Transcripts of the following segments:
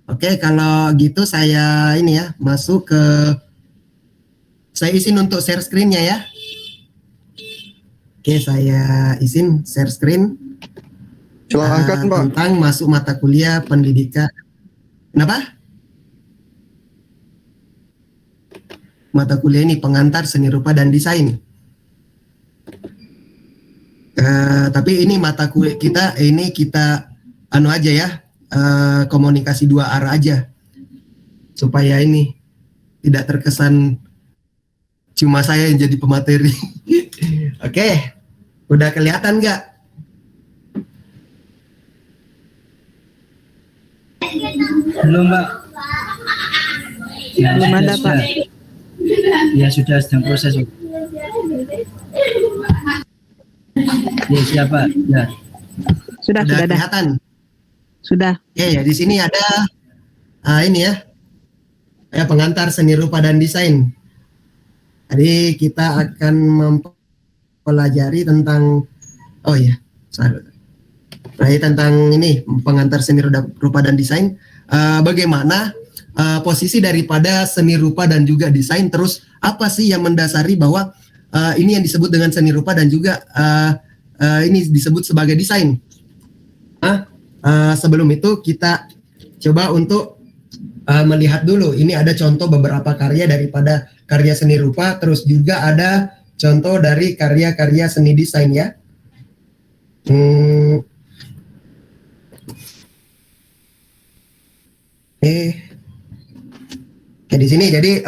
Oke, kalau gitu saya ini ya masuk ke, saya izin untuk share screen-nya ya. Oke, saya izin share screen Silahkan, Pak. tentang masuk mata kuliah pendidikan. Kenapa? Mata kuliah ini pengantar seni rupa dan desain. Tapi ini mata kuliah kita ini kita anu aja ya, komunikasi dua arah aja supaya ini tidak terkesan cuma saya yang jadi pemateri. Oke, udah kelihatan nggak? Belum, Pak. Belum ada, Pak. Ya sudah sedang proses. Ya siapa? Ya. Sudah Kelihatan. Sudah. Oke, ya di sini ada ini ya, pengantar seni rupa dan desain. Jadi kita akan mempelajari tentang tentang ini pengantar seni rupa dan desain. Bagaimana posisi daripada seni rupa dan juga desain, terus apa sih yang mendasari bahwa ini yang disebut dengan seni rupa dan juga ini disebut sebagai desain. Sebelum itu kita coba untuk melihat dulu, ini ada contoh beberapa karya daripada karya seni rupa, terus juga ada contoh dari karya-karya seni desain ya. Di sini jadi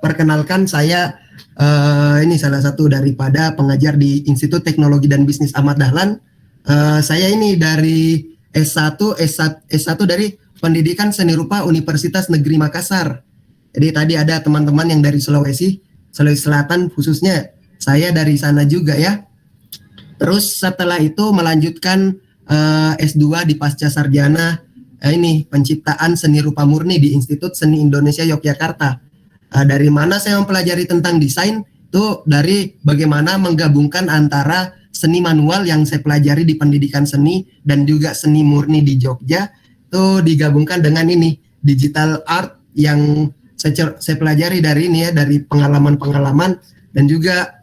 perkenalkan saya ini salah satu daripada pengajar di Institut Teknologi dan Bisnis Ahmad Dahlan. Saya ini dari S1 dari Pendidikan Seni Rupa Universitas Negeri Makassar. Jadi tadi ada teman-teman yang dari Sulawesi Selatan khususnya, saya dari sana juga ya. Terus setelah itu melanjutkan S2 di Pasca Sarjana ini penciptaan seni rupa murni di Institut Seni Indonesia Yogyakarta. Dari mana saya mempelajari tentang desain itu dari bagaimana menggabungkan antara seni manual yang saya pelajari di pendidikan seni dan juga seni murni di Jogja itu digabungkan dengan ini digital art yang saya pelajari dari ini ya, dari pengalaman-pengalaman dan juga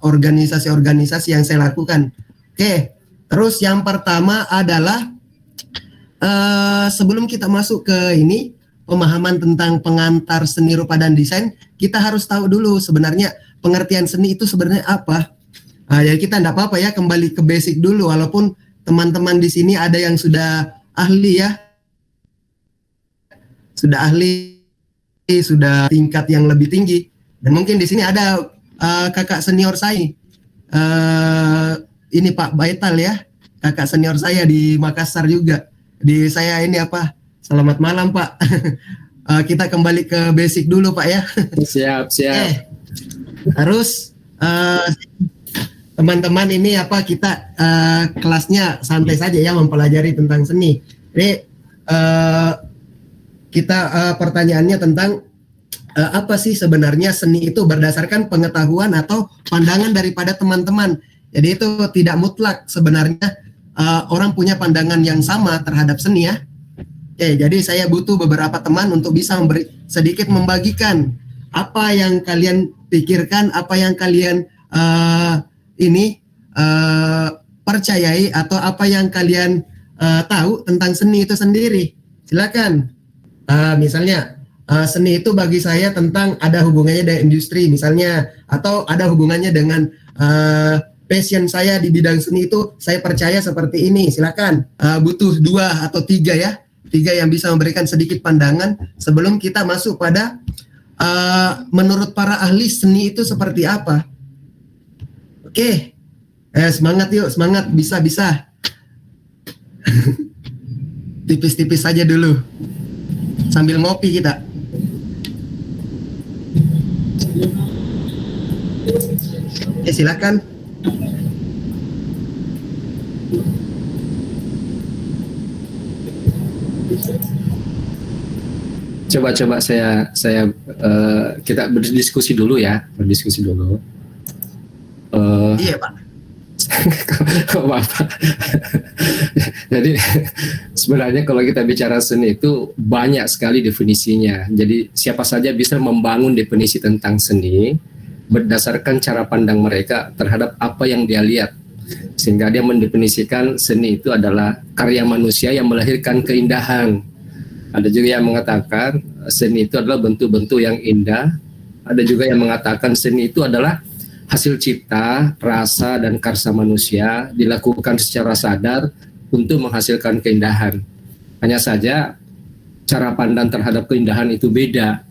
organisasi-organisasi yang saya lakukan. Oke, terus yang pertama adalah sebelum kita masuk ke ini pemahaman tentang pengantar seni rupa dan desain, kita harus tahu dulu sebenarnya pengertian seni itu sebenarnya apa. Jadi kita tidak apa-apa ya kembali ke basic dulu, walaupun teman-teman di sini ada yang sudah ahli ya, sudah tingkat yang lebih tinggi, dan mungkin di sini ada kakak senior saya, ini Pak Baital ya, kakak senior saya di Makassar juga. Di saya ini apa? Selamat malam Pak. Kita kembali ke basic dulu Pak ya. Siap. Terus teman-teman ini apa kita kelasnya santai saja ya mempelajari tentang seni. Ini kita pertanyaannya tentang apa sih sebenarnya seni itu berdasarkan pengetahuan atau pandangan daripada teman-teman. Jadi itu tidak mutlak sebenarnya. Orang punya pandangan yang sama terhadap seni ya. Oke, jadi saya butuh beberapa teman untuk bisa sedikit membagikan apa yang kalian pikirkan, apa yang kalian percayai atau apa yang kalian tahu tentang seni itu sendiri. Silakan. Misalnya seni itu bagi saya tentang ada hubungannya dengan industri misalnya, atau ada hubungannya dengan passion saya di bidang seni itu saya percaya seperti ini. Silakan. Butuh 2 atau 3 ya, 3 yang bisa memberikan sedikit pandangan sebelum kita masuk pada menurut para ahli seni itu seperti apa. Oke, semangat yuk, semangat, bisa. Tipis-tipis saja dulu sambil ngopi kita. Silakan. Coba saya kita berdiskusi dulu ya, Iya Pak. Kok Bapak? Jadi sebenarnya kalau kita bicara seni itu banyak sekali definisinya. Jadi siapa saja bisa membangun definisi tentang seni berdasarkan cara pandang mereka terhadap apa yang dia lihat. Sehingga dia mendefinisikan seni itu adalah karya manusia yang melahirkan keindahan. Ada juga yang mengatakan seni itu adalah bentuk-bentuk yang indah. Ada juga yang mengatakan seni itu adalah hasil cipta, rasa, dan karsa manusia dilakukan secara sadar untuk menghasilkan keindahan. Hanya saja cara pandang terhadap keindahan itu beda.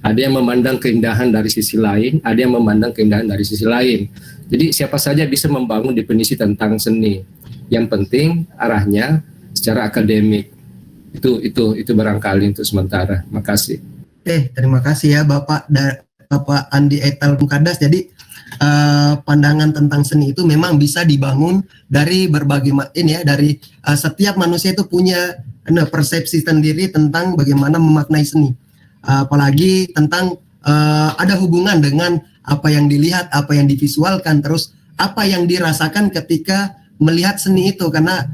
Ada yang memandang keindahan dari sisi lain, ada yang memandang keindahan dari sisi lain. Jadi siapa saja bisa membangun definisi tentang seni. Yang penting arahnya secara akademik. Itu barangkali untuk sementara. Makasih. Terima kasih ya Bapak Andi Etal Mukadas. Jadi pandangan tentang seni itu memang bisa dibangun dari berbagai dari setiap manusia itu punya persepsi sendiri tentang bagaimana memaknai seni, apalagi tentang ada hubungan dengan apa yang dilihat, apa yang divisualkan, terus apa yang dirasakan ketika melihat seni itu, karena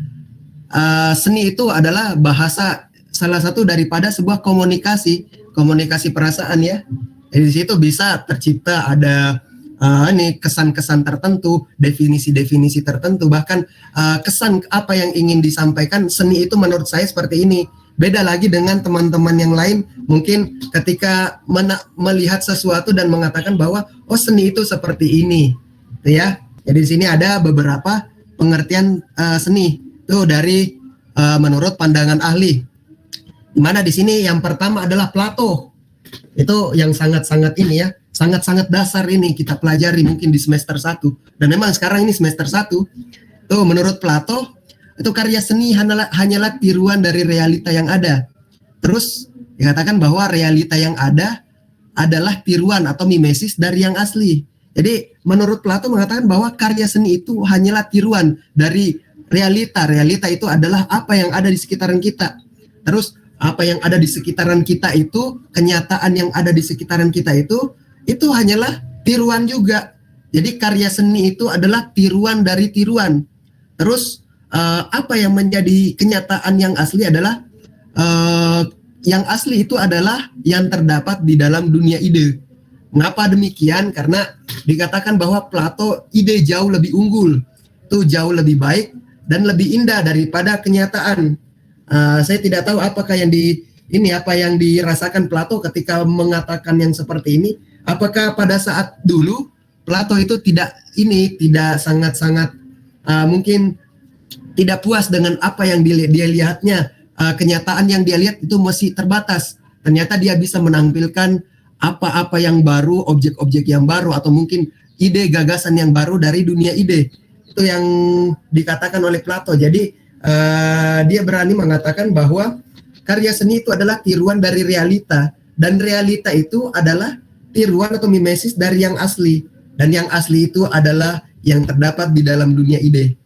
seni itu adalah bahasa, salah satu daripada sebuah komunikasi perasaan ya. Jadi di situ bisa tercipta ada kesan-kesan tertentu, definisi-definisi tertentu, bahkan kesan apa yang ingin disampaikan. Seni itu menurut saya seperti ini. Beda lagi dengan teman-teman yang lain, mungkin ketika melihat sesuatu dan mengatakan bahwa oh seni itu seperti ini, ya. Jadi di sini ada beberapa pengertian seni itu dari menurut pandangan ahli. Dimana di sini yang pertama adalah Plato. Itu yang sangat-sangat ini ya, sangat-sangat dasar ini kita pelajari mungkin di semester 1. Dan memang sekarang ini semester 1. Tuh menurut Plato, itu karya seni hanyalah tiruan dari realita yang ada. Terus dikatakan bahwa realita yang ada adalah tiruan atau mimesis dari yang asli. Jadi menurut Plato mengatakan bahwa karya seni itu hanyalah tiruan dari realita. Realita itu adalah apa yang ada di sekitaran kita. Terus apa yang ada di sekitaran kita itu, kenyataan yang ada di sekitaran kita itu hanyalah tiruan juga. Jadi karya seni itu adalah tiruan dari tiruan. Terus apa yang menjadi kenyataan yang asli adalah yang asli itu adalah yang terdapat di dalam dunia ide. Mengapa demikian? Karena dikatakan bahwa Plato ide jauh lebih unggul, itu jauh lebih baik dan lebih indah daripada kenyataan. Saya tidak tahu apakah apa yang dirasakan Plato ketika mengatakan yang seperti ini. Apakah pada saat dulu Plato itu tidak sangat-sangat mungkin tidak puas dengan apa yang dia lihatnya, kenyataan yang dia lihat itu masih terbatas. Ternyata dia bisa menampilkan apa-apa yang baru, objek-objek yang baru, atau mungkin ide gagasan yang baru dari dunia ide. Itu yang dikatakan oleh Plato. Jadi dia berani mengatakan bahwa karya seni itu adalah tiruan dari realita, dan realita itu adalah tiruan atau mimesis dari yang asli, dan yang asli itu adalah yang terdapat di dalam dunia ide.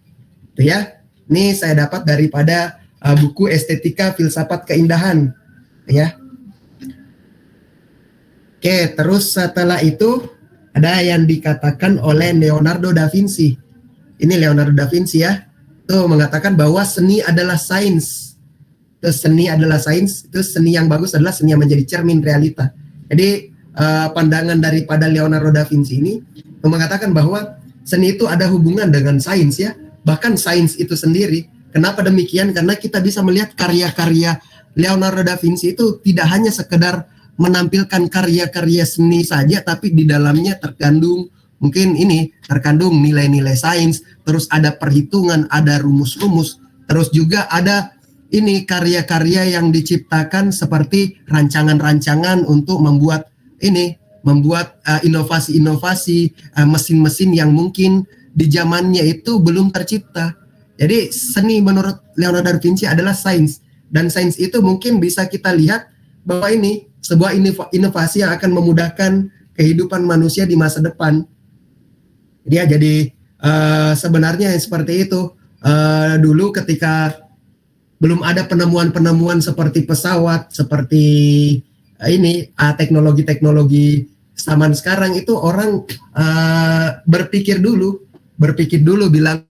Itu ya. Ini saya dapat daripada buku Estetika Filsafat Keindahan, ya. Oke, terus setelah itu ada yang dikatakan oleh Leonardo da Vinci. Ini Leonardo da Vinci ya. Itu mengatakan bahwa seni adalah sains. Terus seni adalah sains, itu seni yang bagus adalah seni yang menjadi cermin realita. Jadi pandangan daripada Leonardo da Vinci ini mengatakan bahwa seni itu ada hubungan dengan sains ya. Bahkan sains itu sendiri. Kenapa demikian? Karena kita bisa melihat karya-karya Leonardo da Vinci itu tidak hanya sekedar menampilkan karya-karya seni saja, tapi di dalamnya terkandung nilai-nilai sains, terus ada perhitungan, ada rumus-rumus, terus juga ada karya-karya yang diciptakan seperti rancangan-rancangan untuk membuat inovasi-inovasi, mesin-mesin yang mungkin di zamannya itu belum tercipta. Jadi seni menurut Leonardo da Vinci adalah sains, dan sains itu mungkin bisa kita lihat bahwa ini sebuah inovasi yang akan memudahkan kehidupan manusia di masa depan. Jadi sebenarnya seperti itu. Dulu ketika belum ada penemuan-penemuan seperti pesawat, seperti teknologi-teknologi zaman sekarang, itu orang berpikir dulu bilang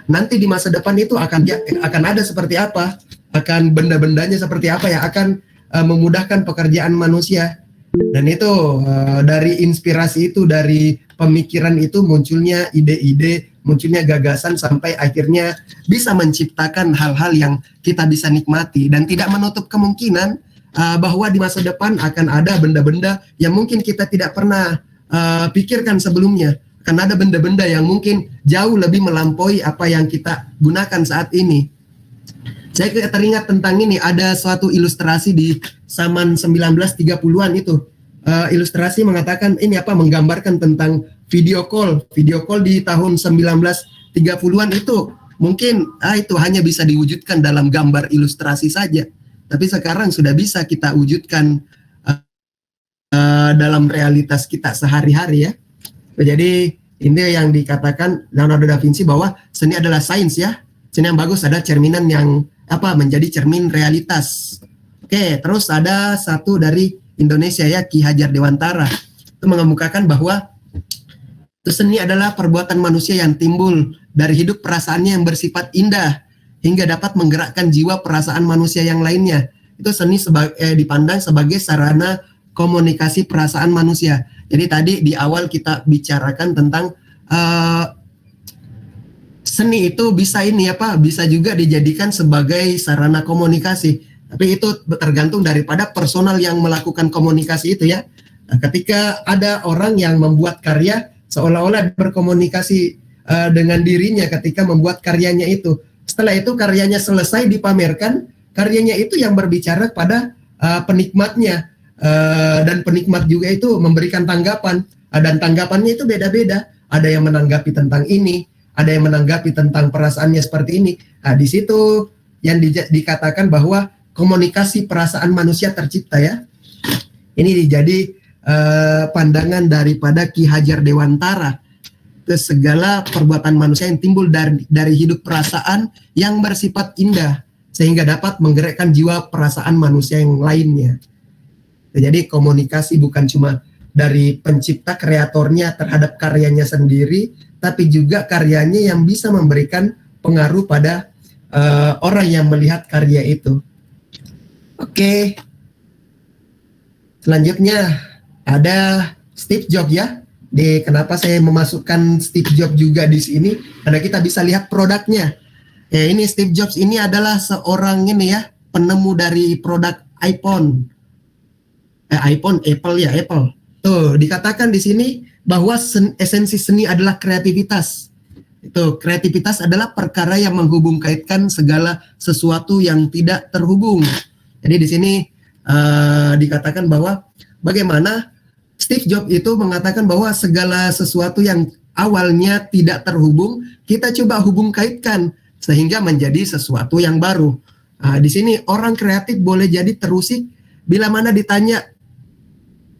nanti di masa depan itu akan ada seperti apa, akan benda-bendanya seperti apa yang akan memudahkan pekerjaan manusia. Dan itu dari inspirasi itu, dari pemikiran itu munculnya ide-ide, munculnya gagasan sampai akhirnya bisa menciptakan hal-hal yang kita bisa nikmati, dan tidak menutup kemungkinan bahwa di masa depan akan ada benda-benda yang mungkin kita tidak pernah pikirkan sebelumnya. Akan ada benda-benda yang mungkin jauh lebih melampaui apa yang kita gunakan saat ini. Saya teringat tentang ini, ada suatu ilustrasi di zaman 1930-an itu. Ilustrasi mengatakan ini menggambarkan tentang video call di tahun 1930-an itu mungkin itu hanya bisa diwujudkan dalam gambar ilustrasi saja. Tapi sekarang sudah bisa kita wujudkan dalam realitas kita sehari-hari ya. Jadi ini yang dikatakan Leonardo da Vinci bahwa seni adalah sains ya. Seni yang bagus ada cerminan yang menjadi cermin realitas. Oke, terus ada satu dari Indonesia ya, Ki Hajar Dewantara. Itu mengemukakan bahwa itu seni adalah perbuatan manusia yang timbul dari hidup perasaannya yang bersifat indah hingga dapat menggerakkan jiwa perasaan manusia yang lainnya. Itu seni dipandang sebagai sarana komunikasi perasaan manusia. Jadi tadi di awal kita bicarakan tentang seni itu bisa bisa juga dijadikan sebagai sarana komunikasi. Tapi itu tergantung daripada personal yang melakukan komunikasi itu ya. Nah, ketika ada orang yang membuat karya seolah-olah berkomunikasi dengan dirinya ketika membuat karyanya itu. Setelah itu karyanya selesai dipamerkan, karyanya itu yang berbicara pada penikmatnya. Dan penikmat juga itu memberikan tanggapan, dan tanggapannya itu beda-beda. Ada yang menanggapi tentang ini, ada yang menanggapi tentang perasaannya seperti ini. Nah, di situ yang dikatakan bahwa komunikasi perasaan manusia tercipta ya. Ini jadi pandangan daripada Ki Hajar Dewantara ke segala perbuatan manusia yang timbul dari hidup perasaan yang bersifat indah sehingga dapat menggerakkan jiwa perasaan manusia yang lainnya. Jadi komunikasi bukan cuma dari pencipta kreatornya terhadap karyanya sendiri, tapi juga karyanya yang bisa memberikan pengaruh pada orang yang melihat karya itu. Oke. Selanjutnya ada Steve Jobs ya. Kenapa saya memasukkan Steve Jobs juga di sini? Karena kita bisa lihat produknya. Ya, ini Steve Jobs ini adalah seorang penemu dari produk iPhone. Apple. Tuh, dikatakan di sini bahwa esensi seni adalah kreativitas. Itu kreativitas adalah perkara yang menghubung kaitkan segala sesuatu yang tidak terhubung. Jadi di sini dikatakan bahwa bagaimana Steve Jobs itu mengatakan bahwa segala sesuatu yang awalnya tidak terhubung, kita coba hubung kaitkan sehingga menjadi sesuatu yang baru. Di sini orang kreatif boleh jadi terusik bila mana ditanya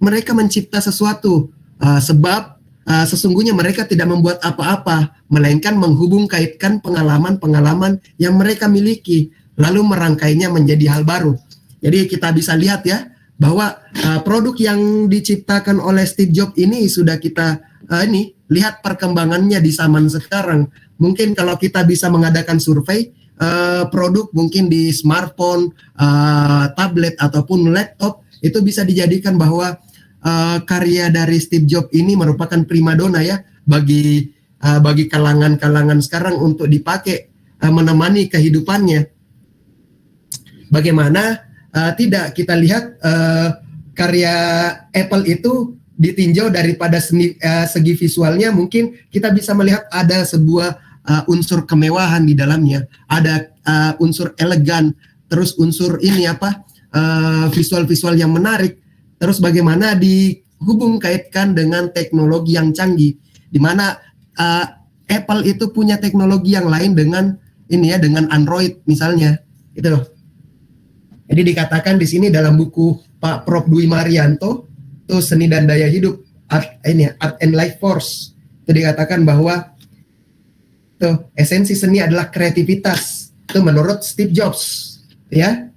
mereka mencipta sesuatu, sebab sesungguhnya mereka tidak membuat apa-apa, melainkan menghubung kaitkan pengalaman-pengalaman yang mereka miliki, lalu merangkainya menjadi hal baru. Jadi kita bisa lihat ya, bahwa produk yang diciptakan oleh Steve Jobs ini sudah kita lihat perkembangannya di zaman sekarang. Mungkin kalau kita bisa mengadakan survei, produk mungkin di smartphone, tablet, ataupun laptop, itu bisa dijadikan bahwa karya dari Steve Jobs ini merupakan primadona ya bagi kalangan-kalangan sekarang untuk dipakai menemani kehidupannya. Bagaimana tidak kita lihat karya Apple itu ditinjau daripada segi visualnya, mungkin kita bisa melihat ada sebuah unsur kemewahan di dalamnya, ada unsur elegan, terus unsur visual-visual yang menarik. Terus bagaimana dihubung kaitkan dengan teknologi yang canggih, di mana Apple itu punya teknologi yang lain dengan dengan Android misalnya, gitu loh. Jadi dikatakan di sini dalam buku Pak Prof Dwi Marianto, itu Seni dan Daya Hidup, Art and Life Force, itu dikatakan bahwa esensi seni adalah kreativitas. Itu menurut Steve Jobs, ya.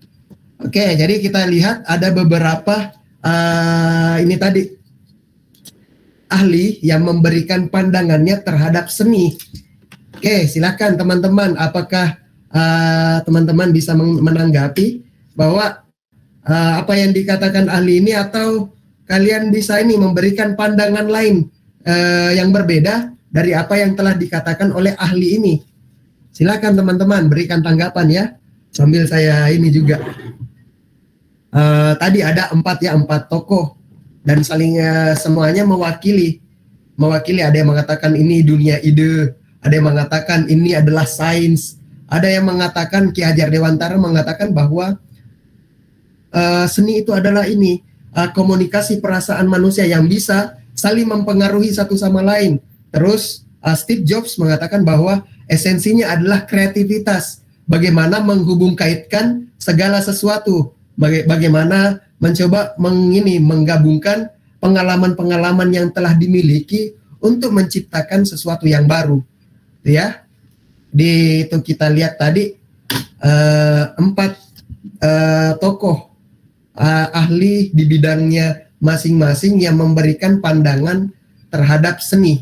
Oke, jadi kita lihat ada beberapa ahli yang memberikan pandangannya terhadap seni. Oke, silakan teman-teman. Apakah teman-teman bisa menanggapi bahwa apa yang dikatakan ahli ini, atau kalian bisa ini memberikan pandangan lain yang berbeda dari apa yang telah dikatakan oleh ahli ini? Silakan teman-teman berikan tanggapan ya. Sambil saya ini juga. Tadi ada 4 tokoh dan saling semuanya mewakili. Ada yang mengatakan ini dunia ide, ada yang mengatakan ini adalah sains, ada yang mengatakan Ki Hajar Dewantara mengatakan bahwa seni itu adalah ini komunikasi perasaan manusia yang bisa saling mempengaruhi satu sama lain. Terus Steve Jobs mengatakan bahwa esensinya adalah kreativitas, bagaimana menghubung-kaitkan segala sesuatu, bagaimana mencoba menggabungkan pengalaman-pengalaman yang telah dimiliki untuk menciptakan sesuatu yang baru, ya. Itu kita lihat tadi 4 tokoh ahli di bidangnya masing-masing yang memberikan pandangan terhadap seni,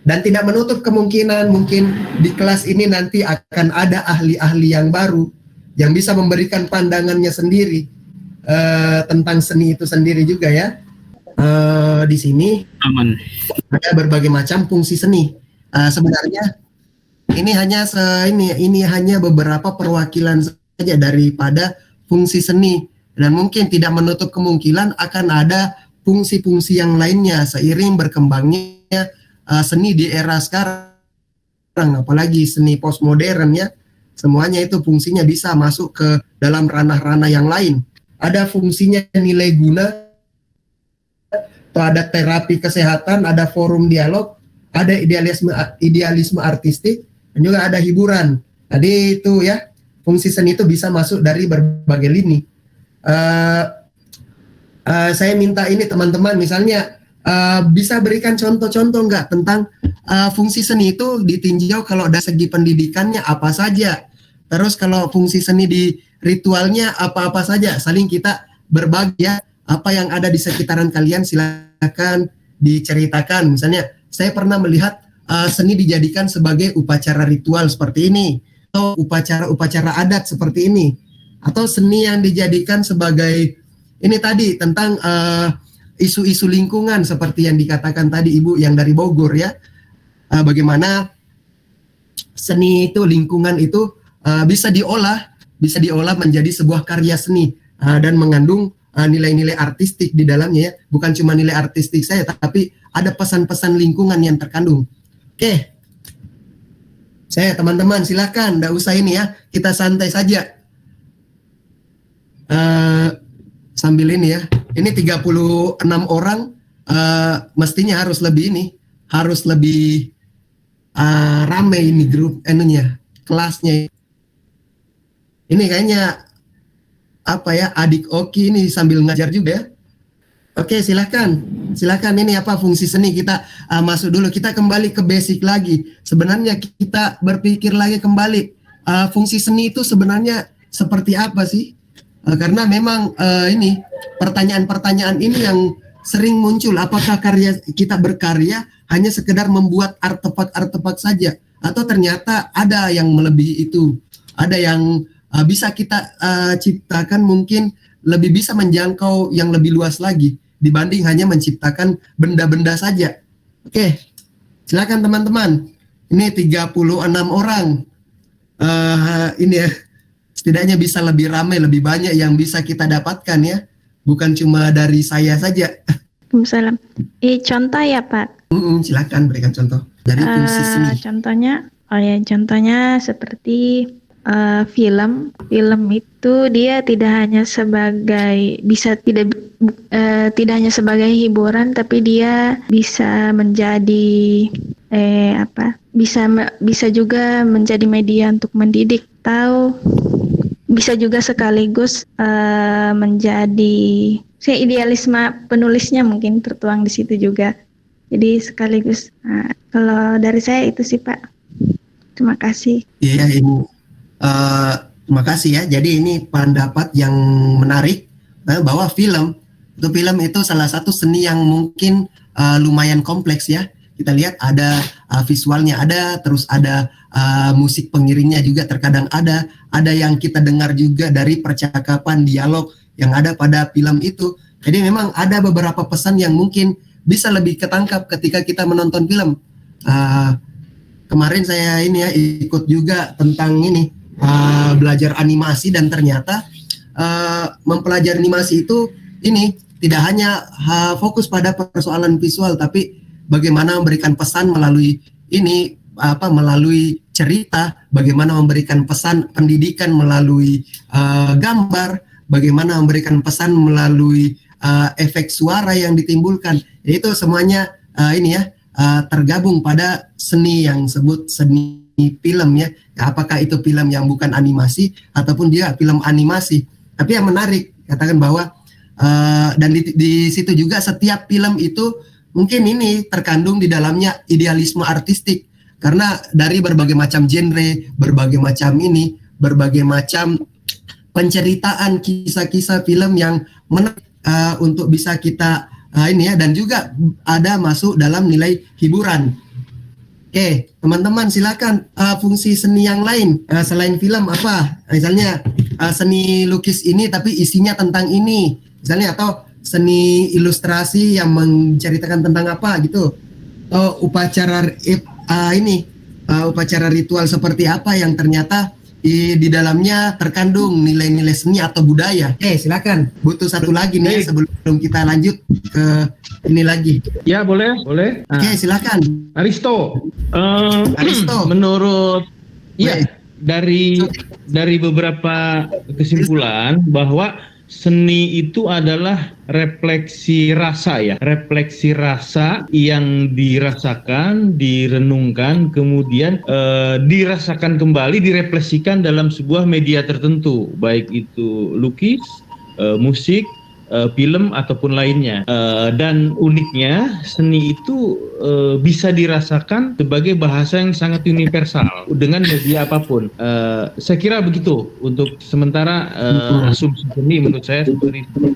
dan tidak menutup kemungkinan mungkin di kelas ini nanti akan ada ahli-ahli yang baru yang bisa memberikan pandangannya sendiri tentang seni itu sendiri juga ya. Di sini Aman. ada berbagai macam fungsi seni. Sebenarnya ini hanya beberapa perwakilan saja daripada fungsi seni, dan mungkin tidak menutup kemungkinan akan ada fungsi-fungsi yang lainnya seiring berkembangnya seni di era sekarang, apalagi seni postmodern ya. Semuanya itu fungsinya bisa masuk ke dalam ranah-ranah yang lain. Ada fungsinya nilai guna, atau ada terapi kesehatan, ada forum dialog, ada idealisme artistik, dan juga ada hiburan. Tadi itu ya, fungsi seni itu bisa masuk dari berbagai lini. Saya minta ini teman-teman, misalnya bisa berikan contoh-contoh nggak tentang fungsi seni itu ditinjau kalau dari segi pendidikannya apa saja. Terus kalau fungsi seni di ritualnya apa-apa saja. Saling kita berbagi ya, apa yang ada di sekitaran kalian silakan diceritakan. Misalnya saya pernah melihat seni dijadikan sebagai upacara ritual seperti ini, atau upacara-upacara adat seperti ini, atau seni yang dijadikan sebagai ini tadi tentang isu-isu lingkungan seperti yang dikatakan tadi Ibu yang dari Bogor ya. Bagaimana seni itu, lingkungan itu bisa diolah menjadi sebuah karya seni dan mengandung nilai-nilai artistik di dalamnya ya. Bukan cuma nilai artistik saya, tapi ada pesan-pesan lingkungan yang terkandung. Oke. Saya teman-teman silakan, enggak usah ini ya, kita santai saja. Sambil ini ya. Ini 36 orang, mestinya harus lebih ramai ini grup kelasnya. Ini kayaknya apa ya, adik Oki ini sambil ngajar juga ya. Oke, silakan ini apa fungsi seni, kita masuk dulu, kita kembali ke basic lagi. Sebenarnya kita berpikir lagi kembali, fungsi seni itu sebenarnya seperti apa sih? Karena memang ini pertanyaan-pertanyaan ini yang sering muncul. Apakah kita berkarya hanya sekedar membuat artefak-artefak saja, atau ternyata ada yang melebihi itu, ada yang bisa kita ciptakan, mungkin lebih bisa menjangkau yang lebih luas lagi dibanding hanya menciptakan benda-benda saja. Oke, silakan teman-teman. Ini 36 orang. Ini ya, setidaknya bisa lebih ramai, lebih banyak yang bisa kita dapatkan ya. Bukan cuma dari saya saja. Waalaikumsalam. Contoh ya Pak. Silakan berikan contoh dari fungsi seni. Contohnya seperti film itu dia tidak hanya sebagai tidak hanya sebagai hiburan, tapi dia bisa menjadi bisa juga menjadi media untuk mendidik, atau bisa juga sekaligus menjadi idealisme penulisnya mungkin tertuang di situ juga. Jadi sekaligus kalau dari saya itu sih Pak. Terima kasih. Iya Ibu. Terima kasih ya. Jadi ini pendapat yang menarik bahwa film itu salah satu seni yang mungkin lumayan kompleks ya. Kita lihat ada visualnya ada, terus ada musik pengiringnya juga terkadang ada yang kita dengar juga dari percakapan dialog yang ada pada film itu. Jadi memang ada beberapa pesan yang mungkin bisa lebih ketangkap ketika kita menonton film. Kemarin saya ini ya ikut juga tentang ini belajar animasi, dan ternyata mempelajari animasi itu ini tidak hanya fokus pada persoalan visual, tapi bagaimana memberikan pesan melalui ini melalui cerita, bagaimana memberikan pesan pendidikan melalui gambar, bagaimana memberikan pesan melalui efek suara yang ditimbulkan. Itu semuanya ini ya tergabung pada seni yang sebut seni film ya. Apakah itu film yang bukan animasi ataupun dia film animasi. Tapi yang menarik katakan bahwa dan di situ juga setiap film itu mungkin ini terkandung di dalamnya idealisme artistik, karena dari berbagai macam genre, berbagai macam penceritaan kisah-kisah film yang menarik untuk bisa kita ini ya, dan juga ada masuk dalam nilai hiburan. Oke, teman-teman silakan fungsi seni yang lain selain film apa? Misalnya seni lukis ini tapi isinya tentang ini, misalnya, atau seni ilustrasi yang menceritakan tentang apa gitu, atau upacara upacara ritual seperti apa yang ternyata di dalamnya terkandung nilai-nilai seni atau budaya. Silakan. Butuh satu lagi nih sebelum kita lanjut ke ini lagi. Ya, boleh. Silakan. Aristo. Aristo. Menurut dari beberapa kesimpulan bahwa seni itu adalah refleksi rasa ya. Refleksi rasa yang dirasakan, direnungkan, kemudian dirasakan kembali, direfleksikan dalam sebuah media tertentu, baik itu lukis, musik, film ataupun lainnya. Dan uniknya seni itu bisa dirasakan sebagai bahasa yang sangat universal dengan media apapun. Saya kira begitu untuk sementara asumsi seni menurut saya seperti itu.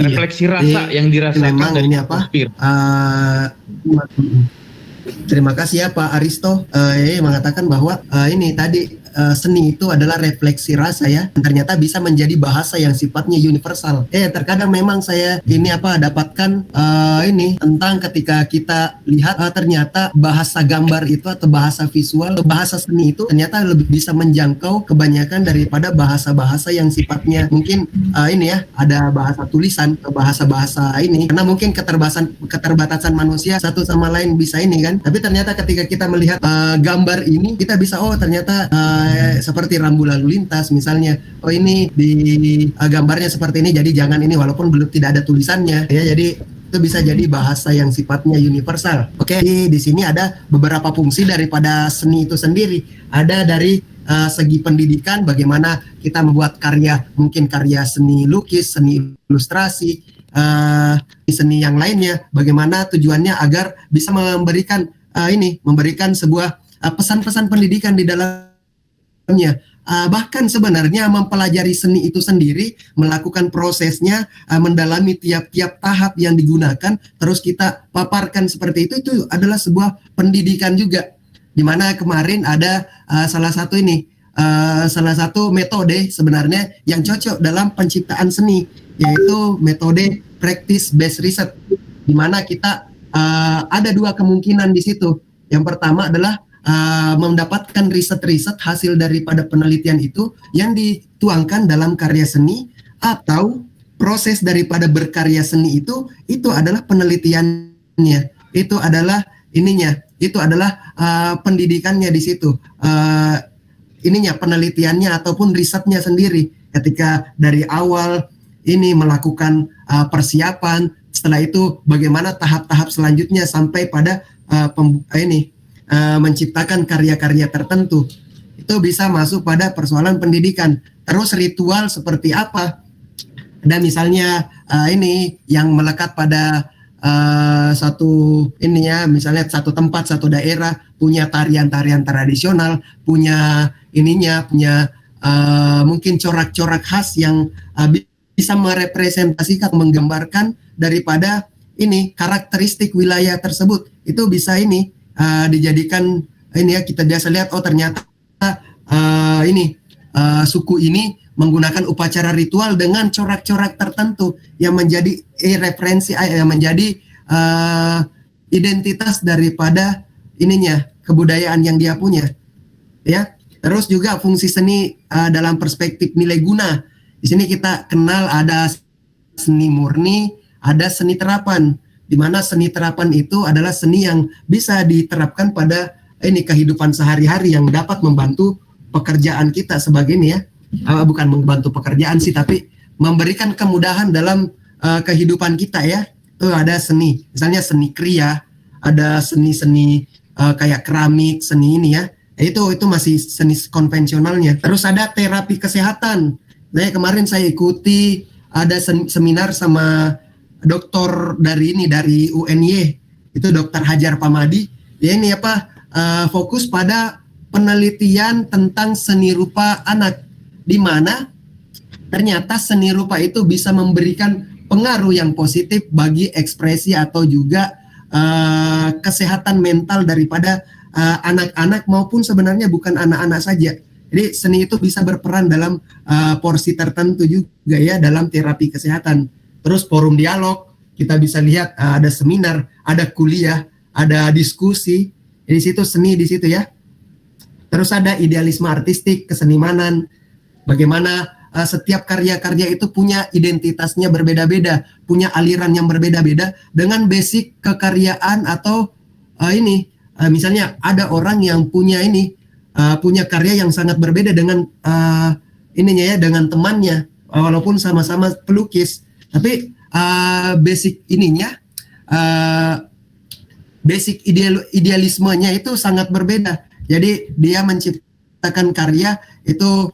Refleksi rasa yang dirasakan dari atmosfer. Terima kasih ya Pak Aristo mengatakan bahwa ini tadi seni itu adalah refleksi rasa ya, dan ternyata bisa menjadi bahasa yang sifatnya universal. Terkadang memang saya ini dapatkan ini tentang ketika kita lihat ternyata bahasa gambar itu atau bahasa visual atau bahasa seni itu ternyata lebih bisa menjangkau kebanyakan daripada bahasa-bahasa yang sifatnya mungkin ini ya ada bahasa tulisan atau bahasa-bahasa ini, karena mungkin keterbatasan manusia satu sama lain bisa ini kan. Tapi ternyata ketika kita melihat gambar ini, kita bisa ternyata seperti rambu lalu lintas misalnya. Ini di gambarnya seperti ini, jadi jangan ini, walaupun belum tidak ada tulisannya ya. Jadi itu bisa jadi bahasa yang sifatnya universal. Di sini ada beberapa fungsi daripada seni itu sendiri. Ada dari segi pendidikan, bagaimana kita membuat karya, mungkin karya seni lukis, seni ilustrasi, seni yang lainnya, bagaimana tujuannya agar bisa memberikan memberikan sebuah pesan-pesan pendidikan di dalamnya. Bahkan sebenarnya mempelajari seni itu sendiri, melakukan prosesnya, mendalami tiap-tiap tahap yang digunakan, terus kita paparkan seperti itu adalah sebuah pendidikan juga. Dimana kemarin ada salah satu metode sebenarnya yang cocok dalam penciptaan seni, yaitu metode practice based research, dimana kita ada dua kemungkinan di situ. Yang pertama adalah mendapatkan riset-riset hasil daripada penelitian itu yang dituangkan dalam karya seni, atau proses daripada berkarya seni itu adalah penelitiannya, itu adalah pendidikannya di situ, penelitiannya ataupun risetnya sendiri. Ketika dari awal ini melakukan persiapan, setelah itu bagaimana tahap-tahap selanjutnya sampai pada menciptakan karya-karya tertentu, itu bisa masuk pada persoalan pendidikan. Terus ritual seperti apa? Ada misalnya ini yang melekat pada misalnya satu tempat, satu daerah punya tarian-tarian tradisional, punya mungkin corak-corak khas yang bisa merepresentasikan, menggambarkan daripada karakteristik wilayah tersebut. Itu bisa dijadikan ini ya, kita biasa lihat oh ternyata suku ini menggunakan upacara ritual dengan corak-corak tertentu yang menjadi referensi, yang menjadi identitas daripada ininya kebudayaan yang dia punya, ya. Terus juga fungsi seni dalam perspektif nilai guna. Di sini kita kenal ada seni murni, ada seni terapan. Di mana seni terapan itu adalah seni yang bisa diterapkan pada kehidupan sehari-hari yang dapat membantu pekerjaan kita sebagai ini ya. Bukan membantu pekerjaan sih, tapi memberikan kemudahan dalam kehidupan kita ya. Tuh ada seni, misalnya seni kriya, ada seni-seni kayak keramik, seni ini ya. Itu masih seni konvensionalnya. Terus ada terapi kesehatan. Kemarin saya ikuti ada seminar sama dokter dari UNY, itu Dr. Hajar Pamadi. Dia ini fokus pada penelitian tentang seni rupa anak, di mana ternyata seni rupa itu bisa memberikan pengaruh yang positif bagi ekspresi atau juga kesehatan mental daripada anak-anak maupun sebenarnya bukan anak-anak saja. Jadi seni itu bisa berperan dalam porsi tertentu juga ya dalam terapi kesehatan. Terus forum dialog, kita bisa lihat ada seminar, ada kuliah, ada diskusi. Di situ seni di situ ya. Terus ada idealisme artistik, kesenimanan. Bagaimana setiap karya-karya itu punya identitasnya berbeda-beda, punya aliran yang berbeda-beda dengan basic kekaryaan atau misalnya ada orang yang punya punya karya yang sangat berbeda dengan dengan temannya, walaupun sama-sama pelukis, tapi basic idealismenya itu sangat berbeda. Jadi dia menciptakan karya itu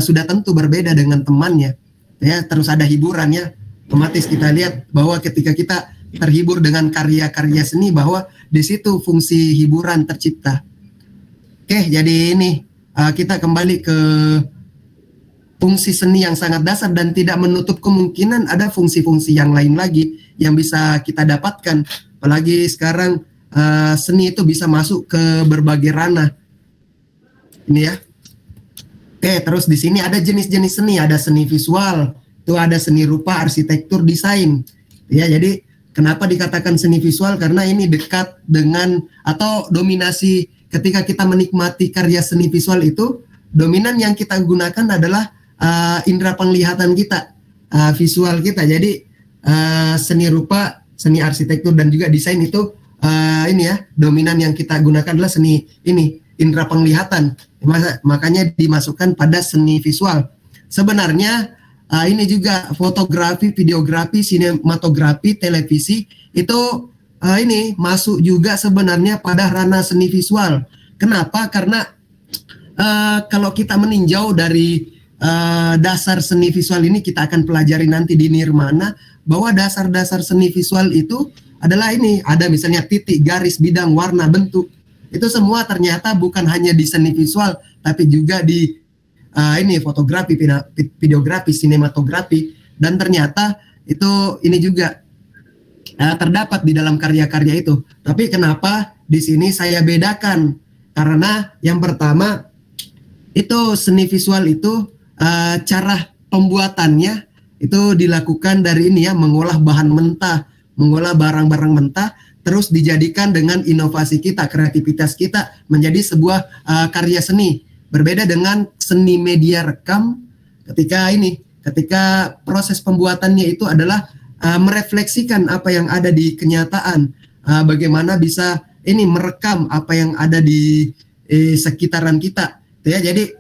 sudah tentu berbeda dengan temannya ya. Terus ada hiburan ya, otomatis kita lihat bahwa ketika kita terhibur dengan karya-karya seni, bahwa di situ fungsi hiburan tercipta. Oke, jadi kita kembali ke fungsi seni yang sangat dasar dan tidak menutup kemungkinan ada fungsi-fungsi yang lain lagi yang bisa kita dapatkan. Apalagi sekarang seni itu bisa masuk ke berbagai ranah. Ini ya. Oke, terus di sini ada jenis-jenis seni, ada seni visual, itu ada seni rupa, arsitektur, desain. Ya, jadi kenapa dikatakan seni visual? Karena ini dekat dengan atau dominasi ketika kita menikmati karya seni visual itu, dominan yang kita gunakan adalah indera penglihatan kita, visual kita. Jadi seni rupa, seni arsitektur dan juga desain itu dominan yang kita gunakan adalah seni indera penglihatan. Makanya dimasukkan pada seni visual. Sebenarnya ini juga fotografi, videografi, sinematografi, televisi itu masuk juga sebenarnya pada ranah seni visual. Kenapa? Karena kalau kita meninjau dari dasar seni visual ini, kita akan pelajari nanti di Nirmana bahwa dasar-dasar seni visual itu adalah ada misalnya titik, garis, bidang, warna, bentuk. Itu semua ternyata bukan hanya di seni visual, tapi juga di fotografi, videografi, sinematografi, dan ternyata itu juga terdapat di dalam karya-karya itu. Tapi kenapa di sini saya bedakan? Karena yang pertama itu seni visual itu cara pembuatannya itu dilakukan dari mengolah bahan mentah, mengolah barang-barang mentah, terus dijadikan dengan inovasi kita, kreativitas kita menjadi sebuah karya seni. Berbeda dengan seni media rekam ketika proses pembuatannya itu adalah merefleksikan apa yang ada di kenyataan, bagaimana bisa merekam apa yang ada di sekitaran kita. Ya, jadi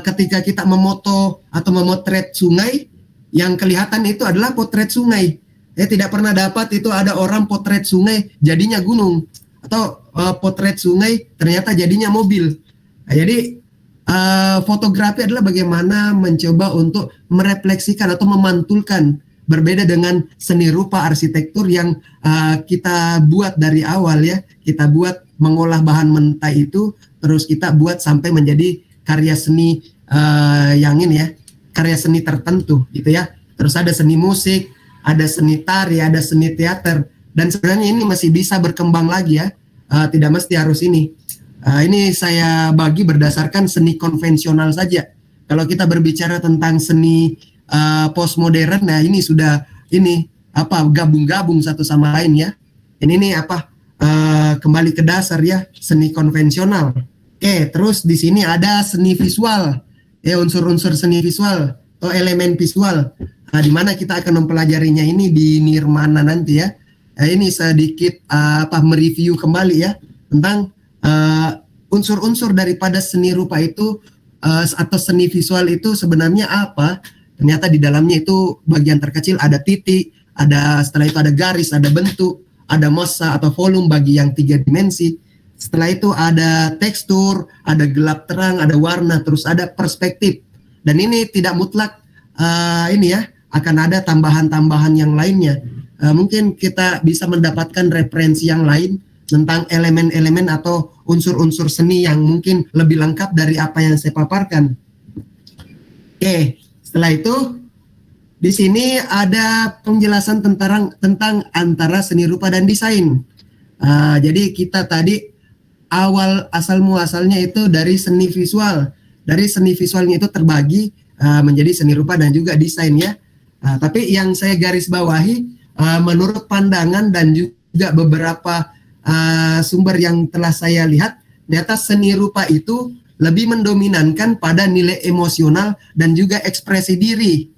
ketika kita memoto atau memotret sungai, yang kelihatan itu adalah potret sungai. Tidak pernah dapat itu ada orang potret sungai jadinya gunung, atau potret sungai ternyata jadinya mobil. Nah, jadi fotografi adalah bagaimana mencoba untuk merefleksikan atau memantulkan, berbeda dengan seni rupa, arsitektur yang kita buat dari awal ya. Kita buat mengolah bahan mentah itu, terus kita buat sampai menjadi karya seni karya seni tertentu gitu ya. Terus ada seni musik, ada seni tari, ada seni teater, dan sebenarnya ini masih bisa berkembang lagi ya. tidak mesti harus ini. Ini saya bagi berdasarkan seni konvensional saja. Kalau kita berbicara tentang seni postmodern, nah ini sudah ini apa gabung-gabung satu sama lain ya. Ini apa kembali ke dasar ya, seni konvensional. Oke, terus di sini ada seni visual. Unsur-unsur seni visual atau elemen visual. Di mana kita akan mempelajarinya ini di Nirmana nanti ya. Ini sedikit mereview kembali ya tentang unsur-unsur daripada seni rupa itu atau seni visual itu sebenarnya apa. Ternyata di dalamnya itu bagian terkecil ada titik, setelah itu ada garis, ada bentuk, ada massa atau volume bagi yang 3 dimensi. Setelah itu ada tekstur, ada gelap terang, ada warna, terus ada perspektif. Dan ini tidak mutlak ini ya, akan ada tambahan-tambahan yang lainnya. Mungkin kita bisa mendapatkan referensi yang lain tentang elemen-elemen atau unsur-unsur seni yang mungkin lebih lengkap dari apa yang saya paparkan. Oke, setelah itu di sini ada penjelasan tentang antara seni rupa dan desain. Jadi kita tadi asal muasalnya itu dari seni visual. Dari seni visualnya itu terbagi menjadi seni rupa dan juga desain ya. Tapi yang saya garis bawahi menurut pandangan dan juga beberapa sumber yang telah saya lihat, ternyata seni rupa itu lebih mendominankan pada nilai emosional dan juga ekspresi diri.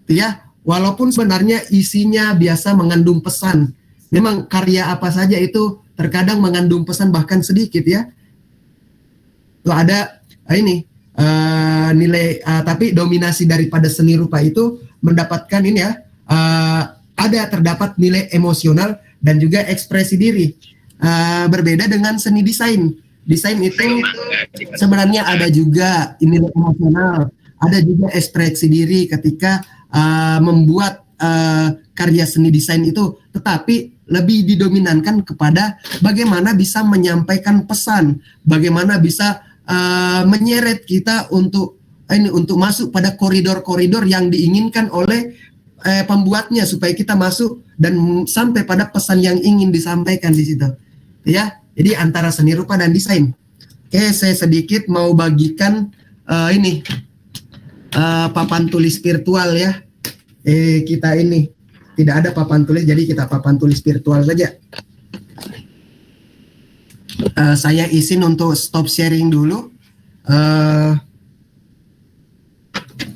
Ya, walaupun sebenarnya isinya biasa mengandung pesan. Memang karya apa saja itu terkadang mengandung pesan bahkan sedikit ya. Itu ada ini nilai tapi dominasi daripada seni rupa itu mendapatkan ini ya terdapat nilai emosional dan juga ekspresi diri. Berbeda dengan seni desain. Desain itu sebenarnya ada juga nilai emosional, ada juga ekspresi diri ketika membuat karya seni desain itu, tetapi lebih didominankan kepada bagaimana bisa menyampaikan pesan, bagaimana bisa menyeret kita untuk masuk pada koridor-koridor yang diinginkan oleh pembuatnya supaya kita masuk dan sampai pada pesan yang ingin disampaikan di situ. Ya, jadi antara seni rupa dan desain. Oke, saya sedikit mau bagikan papan tulis virtual ya. Kita ini tidak ada papan tulis, jadi kita papan tulis virtual saja. Saya izin untuk stop sharing dulu.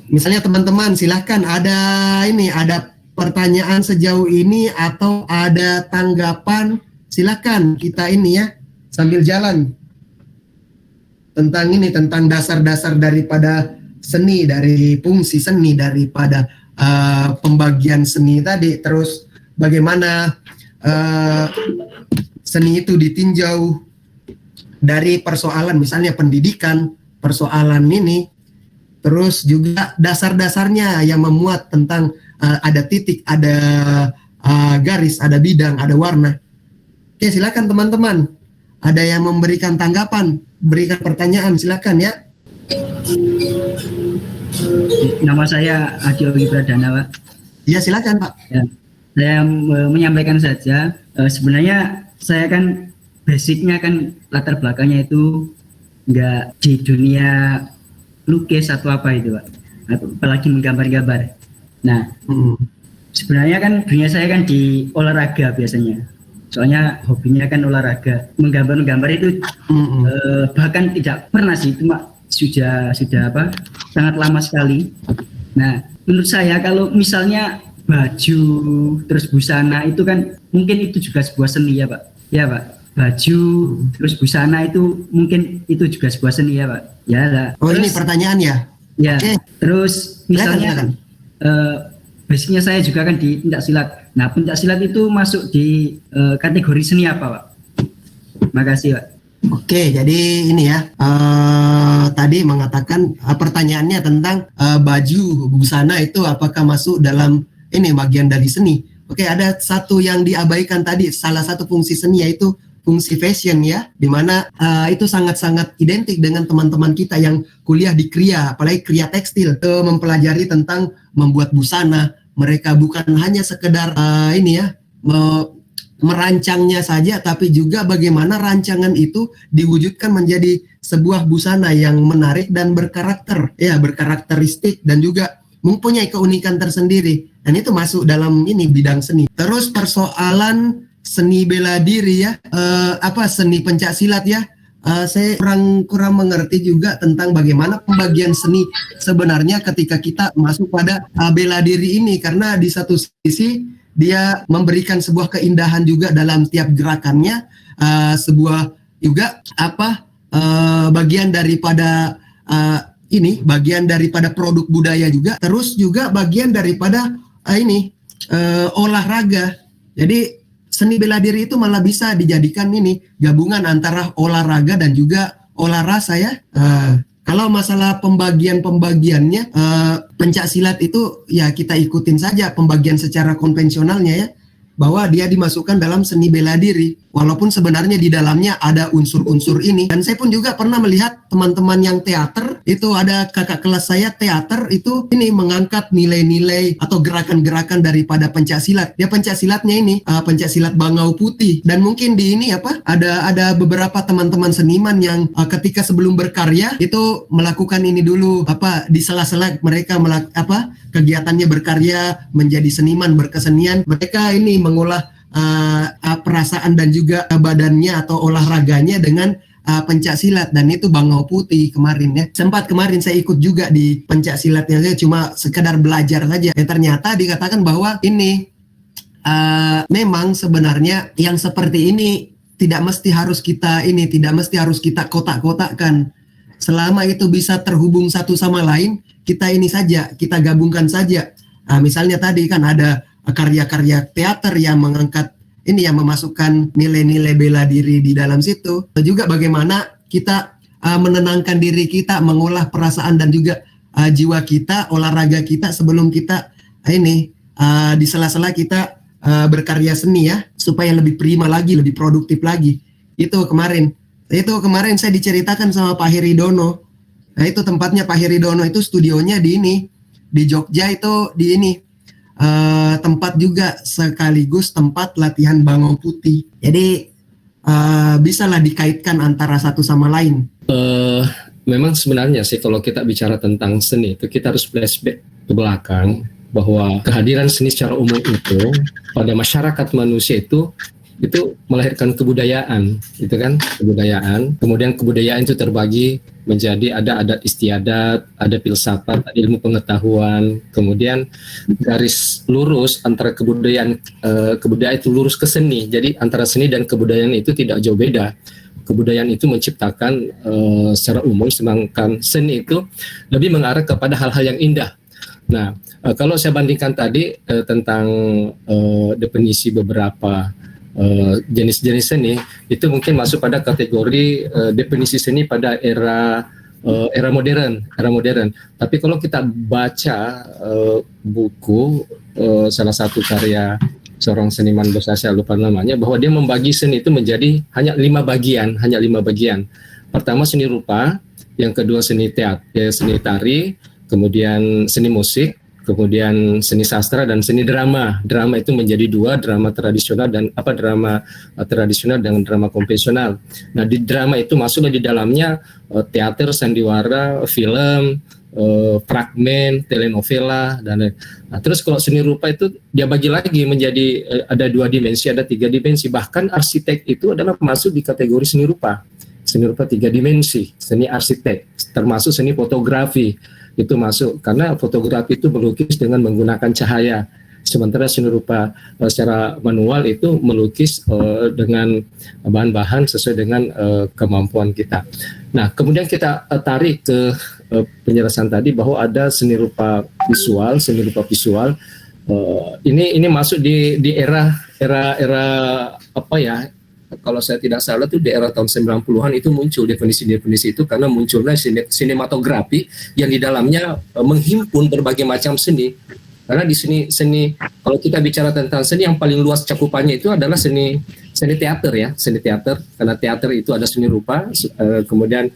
Misalnya teman-teman silahkan ada pertanyaan sejauh ini atau ada tanggapan, silahkan kita ini ya sambil jalan tentang dasar-dasar daripada seni, dari fungsi seni, daripada pembagian seni tadi, terus bagaimana seni itu ditinjau dari persoalan misalnya pendidikan, persoalan ini, terus juga dasar-dasarnya yang memuat tentang ada titik, ada garis, ada bidang, ada warna. Oke, silakan teman-teman. Ada yang memberikan tanggapan, berikan pertanyaan, silakan ya. Nama saya Adi Ogi Pradana, Pak. Ya, silakan Pak. Ya, saya menyampaikan saja. Sebenarnya saya kan basicnya kan latar belakangnya itu nggak di dunia lukis atau apa itu, Pak. Apalagi menggambar-gambar. Nah, sebenarnya kan dunia saya kan di olahraga biasanya. Soalnya hobinya kan olahraga. Menggambar itu bahkan tidak pernah sih, cuma sudah sangat lama sekali. Nah, menurut saya kalau misalnya baju terus busana itu kan mungkin itu juga sebuah seni ya, Pak. Ya, Pak. Baju terus busana itu mungkin itu juga sebuah seni ya, Pak. Ya lah. Oh, terus, ini pertanyaan ya? Ya. Okay. Terus misalnya basicnya saya juga kan di pencak silat. Nah, pencak silat itu masuk di kategori seni apa, Pak? Makasih, Pak. Oke, jadi ini ya, tadi mengatakan pertanyaannya tentang baju busana itu apakah masuk dalam ini bagian dari seni. Oke, ada satu yang diabaikan tadi, salah satu fungsi seni yaitu fungsi fashion ya, dimana itu sangat-sangat identik dengan teman-teman kita yang kuliah di KRIA, apalagi KRIA tekstil, mempelajari tentang membuat busana. Mereka bukan hanya sekedar merancangnya saja, tapi juga bagaimana rancangan itu diwujudkan menjadi sebuah busana yang menarik dan berkarakter, ya berkarakteristik dan juga mempunyai keunikan tersendiri. Dan itu masuk dalam ini bidang seni. Terus persoalan seni bela diri ya, seni pencak silat ya. Saya kurang mengerti juga tentang bagaimana pembagian seni sebenarnya ketika kita masuk pada bela diri ini, karena di satu sisi dia memberikan sebuah keindahan juga dalam tiap gerakannya, sebuah juga bagian daripada bagian daripada produk budaya juga, terus juga bagian daripada olahraga. Jadi seni bela diri itu malah bisa dijadikan ini gabungan antara olahraga dan juga olah rasa ya. Kalau masalah pembagiannya, pencak silat itu ya kita ikutin saja pembagian secara konvensionalnya ya, bahwa dia dimasukkan dalam seni bela diri, walaupun sebenarnya di dalamnya ada unsur-unsur ini. Dan saya pun juga pernah melihat teman-teman yang teater, itu ada kakak kelas saya teater itu ini mengangkat nilai-nilai atau gerakan-gerakan daripada pencak silat. Dia pencak silatnya ini pencak silat Bangau Putih, dan mungkin di ini ada beberapa teman-teman seniman yang ketika sebelum berkarya itu melakukan ini dulu di sela-sela mereka kegiatannya berkarya menjadi seniman berkesenian, mereka ini mengolah perasaan dan juga badannya atau olahraganya dengan pencak silat, dan itu Bangau Putih kemarin ya. Sempat kemarin saya ikut juga di pencak silatnya, saya cuma sekedar belajar saja. Ternyata dikatakan bahwa ini memang sebenarnya yang seperti ini tidak mesti harus kita kotak-kotakkan. Selama itu bisa terhubung satu sama lain, kita gabungkan saja. Misalnya tadi kan ada karya-karya teater yang mengangkat ini, yang memasukkan nilai-nilai bela diri di dalam situ. Juga bagaimana kita menenangkan diri kita, mengolah perasaan dan juga jiwa kita, olahraga kita sebelum kita di sela-sela kita berkarya seni ya, supaya lebih prima lagi, lebih produktif lagi. Itu kemarin saya diceritakan sama Pak Heridono. Nah, itu tempatnya Pak Heridono, itu studionya di Jogja, itu tempat juga sekaligus tempat latihan Bangau Putih. Jadi bisalah dikaitkan antara satu sama lain. Memang sebenarnya sih kalau kita bicara tentang seni itu kita harus flashback ke belakang, bahwa kehadiran seni secara umum itu pada masyarakat manusia itu melahirkan kebudayaan, itu kan kebudayaan. Kemudian kebudayaan itu terbagi menjadi ada adat istiadat, ada filsafat, ada ilmu pengetahuan. Kemudian garis lurus antara kebudayaan itu lurus ke seni. Jadi antara seni dan kebudayaan itu tidak jauh beda. Kebudayaan itu menciptakan secara umum, sedangkan seni itu lebih mengarah kepada hal-hal yang indah. Nah, kalau saya bandingkan tadi tentang definisi beberapa jenis-jenis seni, itu mungkin masuk pada kategori definisi seni pada era modern. Tapi kalau kita baca buku salah satu karya seorang seniman besar, saya lupa namanya, bahwa dia membagi seni itu menjadi hanya 5 bagian. Pertama seni rupa, yang kedua seni seni tari, kemudian seni musik, kemudian seni sastra dan seni drama. Drama itu menjadi 2, drama tradisional dan drama tradisional dan drama konvensional. Nah, di drama itu masuklah di dalamnya teater, sandiwara, film, fragmen, telenovela dan terus kalau seni rupa itu dia bagi lagi menjadi ada 2 dimensi, ada 3 dimensi. Bahkan arsitek itu adalah masuk di kategori seni rupa. Seni rupa 3 dimensi, seni arsitek, termasuk seni fotografi. Itu masuk, karena fotografi itu melukis dengan menggunakan cahaya, sementara seni rupa secara manual itu melukis dengan bahan-bahan sesuai dengan kemampuan kita. Nah, kemudian kita tarik ke penjelasan tadi bahwa ada seni rupa visual. Ini masuk di era kalau saya tidak salah tuh di era tahun 90-an itu muncul definisi-definisi itu, karena munculnya sinematografi yang di dalamnya menghimpun berbagai macam seni. Karena di seni kalau kita bicara tentang seni yang paling luas cakupannya itu adalah seni teater ya, seni teater, karena teater itu ada seni rupa, kemudian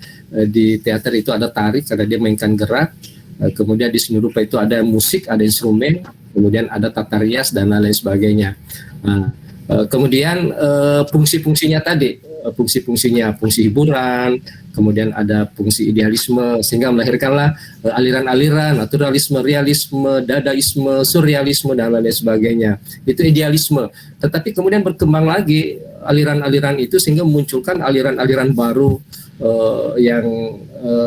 di teater itu ada tari karena dia mainkan gerak, kemudian di seni rupa itu ada musik, ada instrumen, kemudian ada tata rias dan lain sebagainya. Nah, Kemudian fungsi-fungsinya tadi, fungsi-fungsinya, fungsi hiburan, kemudian ada fungsi idealisme, sehingga melahirkanlah aliran-aliran, naturalisme, realisme, dadaisme, surrealisme, dan lain sebagainya. Itu idealisme. Tetapi kemudian berkembang lagi aliran-aliran itu sehingga memunculkan aliran-aliran baru yang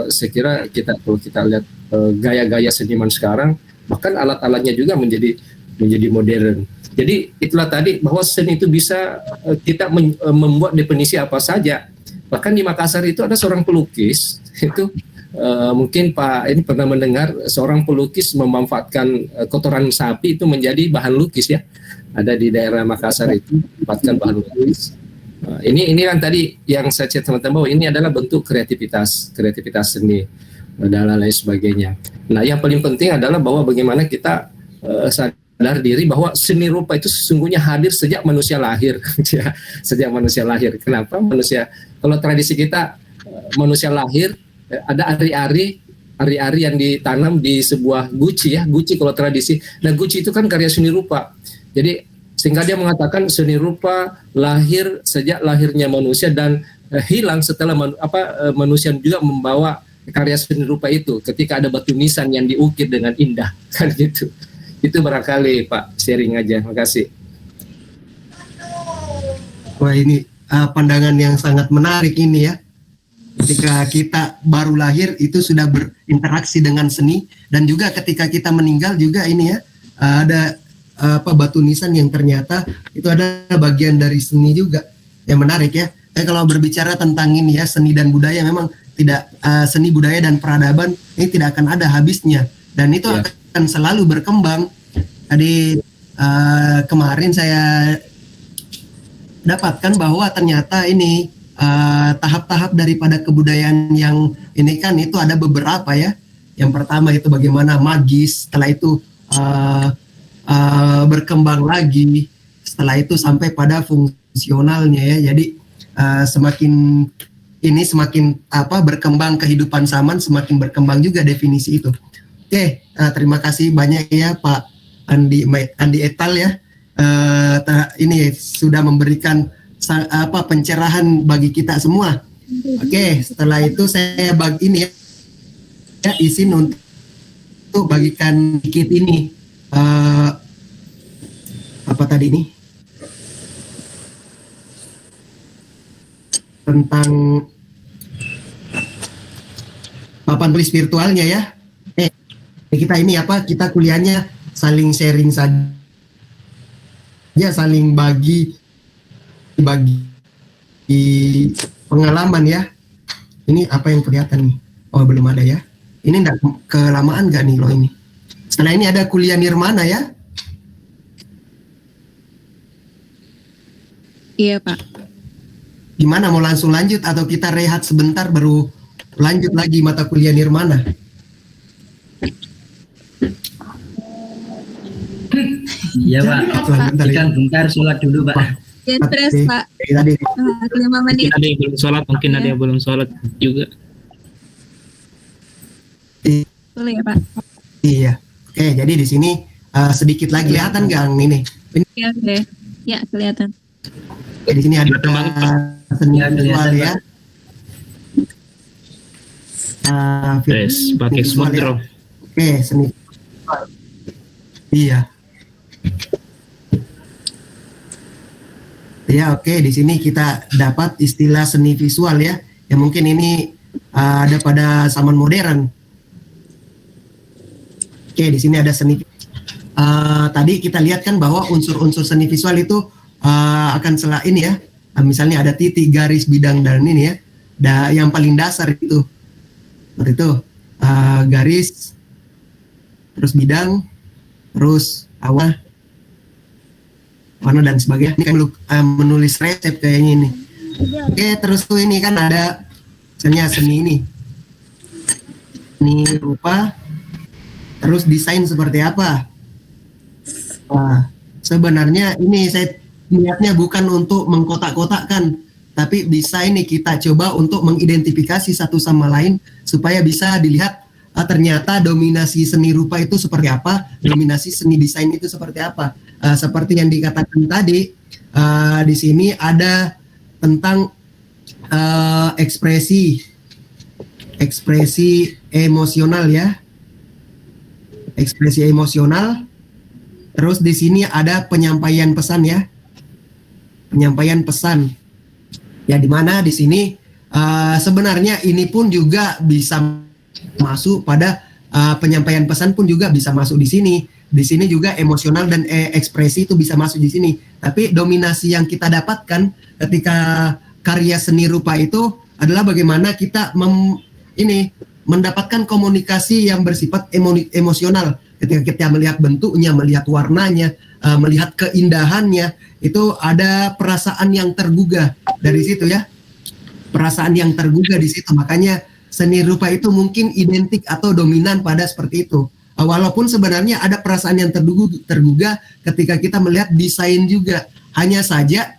saya kira kalau kita lihat gaya-gaya seniman sekarang, bahkan alat-alatnya juga menjadi modern. Jadi itulah tadi bahwa seni itu bisa kita membuat definisi apa saja. Bahkan di Makassar itu ada seorang pelukis itu mungkin Pak ini pernah mendengar seorang pelukis memanfaatkan kotoran sapi itu menjadi bahan lukis ya. Ada di daerah Makassar itu memanfaatkan bahan lukis. Ini kan tadi yang saya cek teman-teman bahwa ini adalah bentuk kreativitas seni dan lain sebagainya. Nah, yang paling penting adalah bahwa bagaimana kita sadar diri bahwa seni rupa itu sesungguhnya hadir sejak manusia lahir, ya, sejak manusia lahir. Kenapa manusia? Kalau tradisi kita manusia lahir ada ari-ari yang ditanam di sebuah guci ya, guci kalau tradisi. Nah, guci itu kan karya seni rupa. Jadi sehingga dia mengatakan seni rupa lahir sejak lahirnya manusia dan hilang setelah manusia juga membawa karya seni rupa itu ketika ada batu nisan yang diukir dengan indah kan gitu. Itu barangkali Pak sharing aja. Makasih. Wah, ini pandangan yang sangat menarik ini ya. Ketika kita baru lahir itu sudah berinteraksi dengan seni, dan juga ketika kita meninggal juga ini ya ada batu nisan yang ternyata itu ada bagian dari seni juga. Yang menarik ya. Kalau berbicara tentang ini ya seni dan budaya, memang tidak seni budaya dan peradaban ini tidak akan ada habisnya, dan itu akan selalu berkembang. Tadi kemarin saya dapatkan bahwa ternyata ini tahap-tahap daripada kebudayaan yang ini kan itu ada beberapa ya. Yang pertama itu bagaimana magis, setelah itu berkembang lagi, setelah itu sampai pada fungsionalnya ya. Jadi semakin berkembang kehidupan zaman, semakin berkembang juga definisi itu. Oke, terima kasih banyak ya Pak Andi Etal ya. Ini sudah memberikan pencerahan bagi kita semua. Oke, setelah itu saya ini ya izin untuk bagikan dikit ini apa tadi ini tentang papan tulis virtualnya ya. Kita ini kita kuliahnya saling sharing saja, saling bagi pengalaman ya. Ini apa yang kelihatan nih? Oh, belum ada ya. Ini enggak kelamaan nggak nih lo ini? Setelah ini ada kuliah nirmana ya? Iya Pak. Gimana, mau langsung lanjut atau kita rehat sebentar baru lanjut lagi mata kuliah nirmana? Iya Pak. Bentar sholat dulu Pak. Ya stres Pak. Tadi 5 menit. Ada yang belum sholat, mungkin ada yang belum sholat juga. Boleh ya Pak? Iya. Oke, jadi di sini sedikit lagi kelihatan gang ini. Iya, oke. Ya, kelihatan. Di sini ada seni visual ya. Yes, pakai visual smart ya. draw. Oke, seni visual. Iya. Ya, oke, di sini kita dapat istilah seni visual ya. Yang mungkin ini ada pada zaman modern. Oke, di sini ada seni. Tadi kita lihat kan bahwa unsur-unsur seni visual itu akan ini ya. Misalnya ada titik, garis, bidang, dan ini ya. Yang paling dasar itu. Seperti itu. Garis, terus bidang, terus awal, warna dan sebagainya. Ini kan menulis resep kayaknya ini. Oke, terus tuh ini kan ada misalnya seni ini. Seni rupa, terus desain seperti apa. Sebenarnya ini saya niatnya bukan untuk mengkotak-kotakkan, tapi bisa ini kita coba untuk mengidentifikasi satu sama lain supaya bisa dilihat ternyata dominasi seni rupa itu seperti apa, dominasi seni desain itu seperti apa. Seperti yang dikatakan tadi, di sini ada tentang ekspresi emosional ya, ekspresi emosional. Terus di sini ada penyampaian pesan ya, penyampaian pesan. Ya, di mana di sini sebenarnya ini pun juga bisa masuk pada penyampaian pesan pun juga bisa masuk di sini. Di sini juga emosional dan ekspresi itu bisa masuk di sini. Tapi dominasi yang kita dapatkan ketika karya seni rupa itu adalah bagaimana kita mendapatkan komunikasi yang bersifat emosional. Ketika kita melihat bentuknya, melihat warnanya, melihat keindahannya, itu ada perasaan yang tergugah dari situ ya. Perasaan yang tergugah di situ. Makanya seni rupa itu mungkin identik atau dominan pada seperti itu. Walaupun sebenarnya ada perasaan yang tergugah ketika kita melihat desain juga. Hanya saja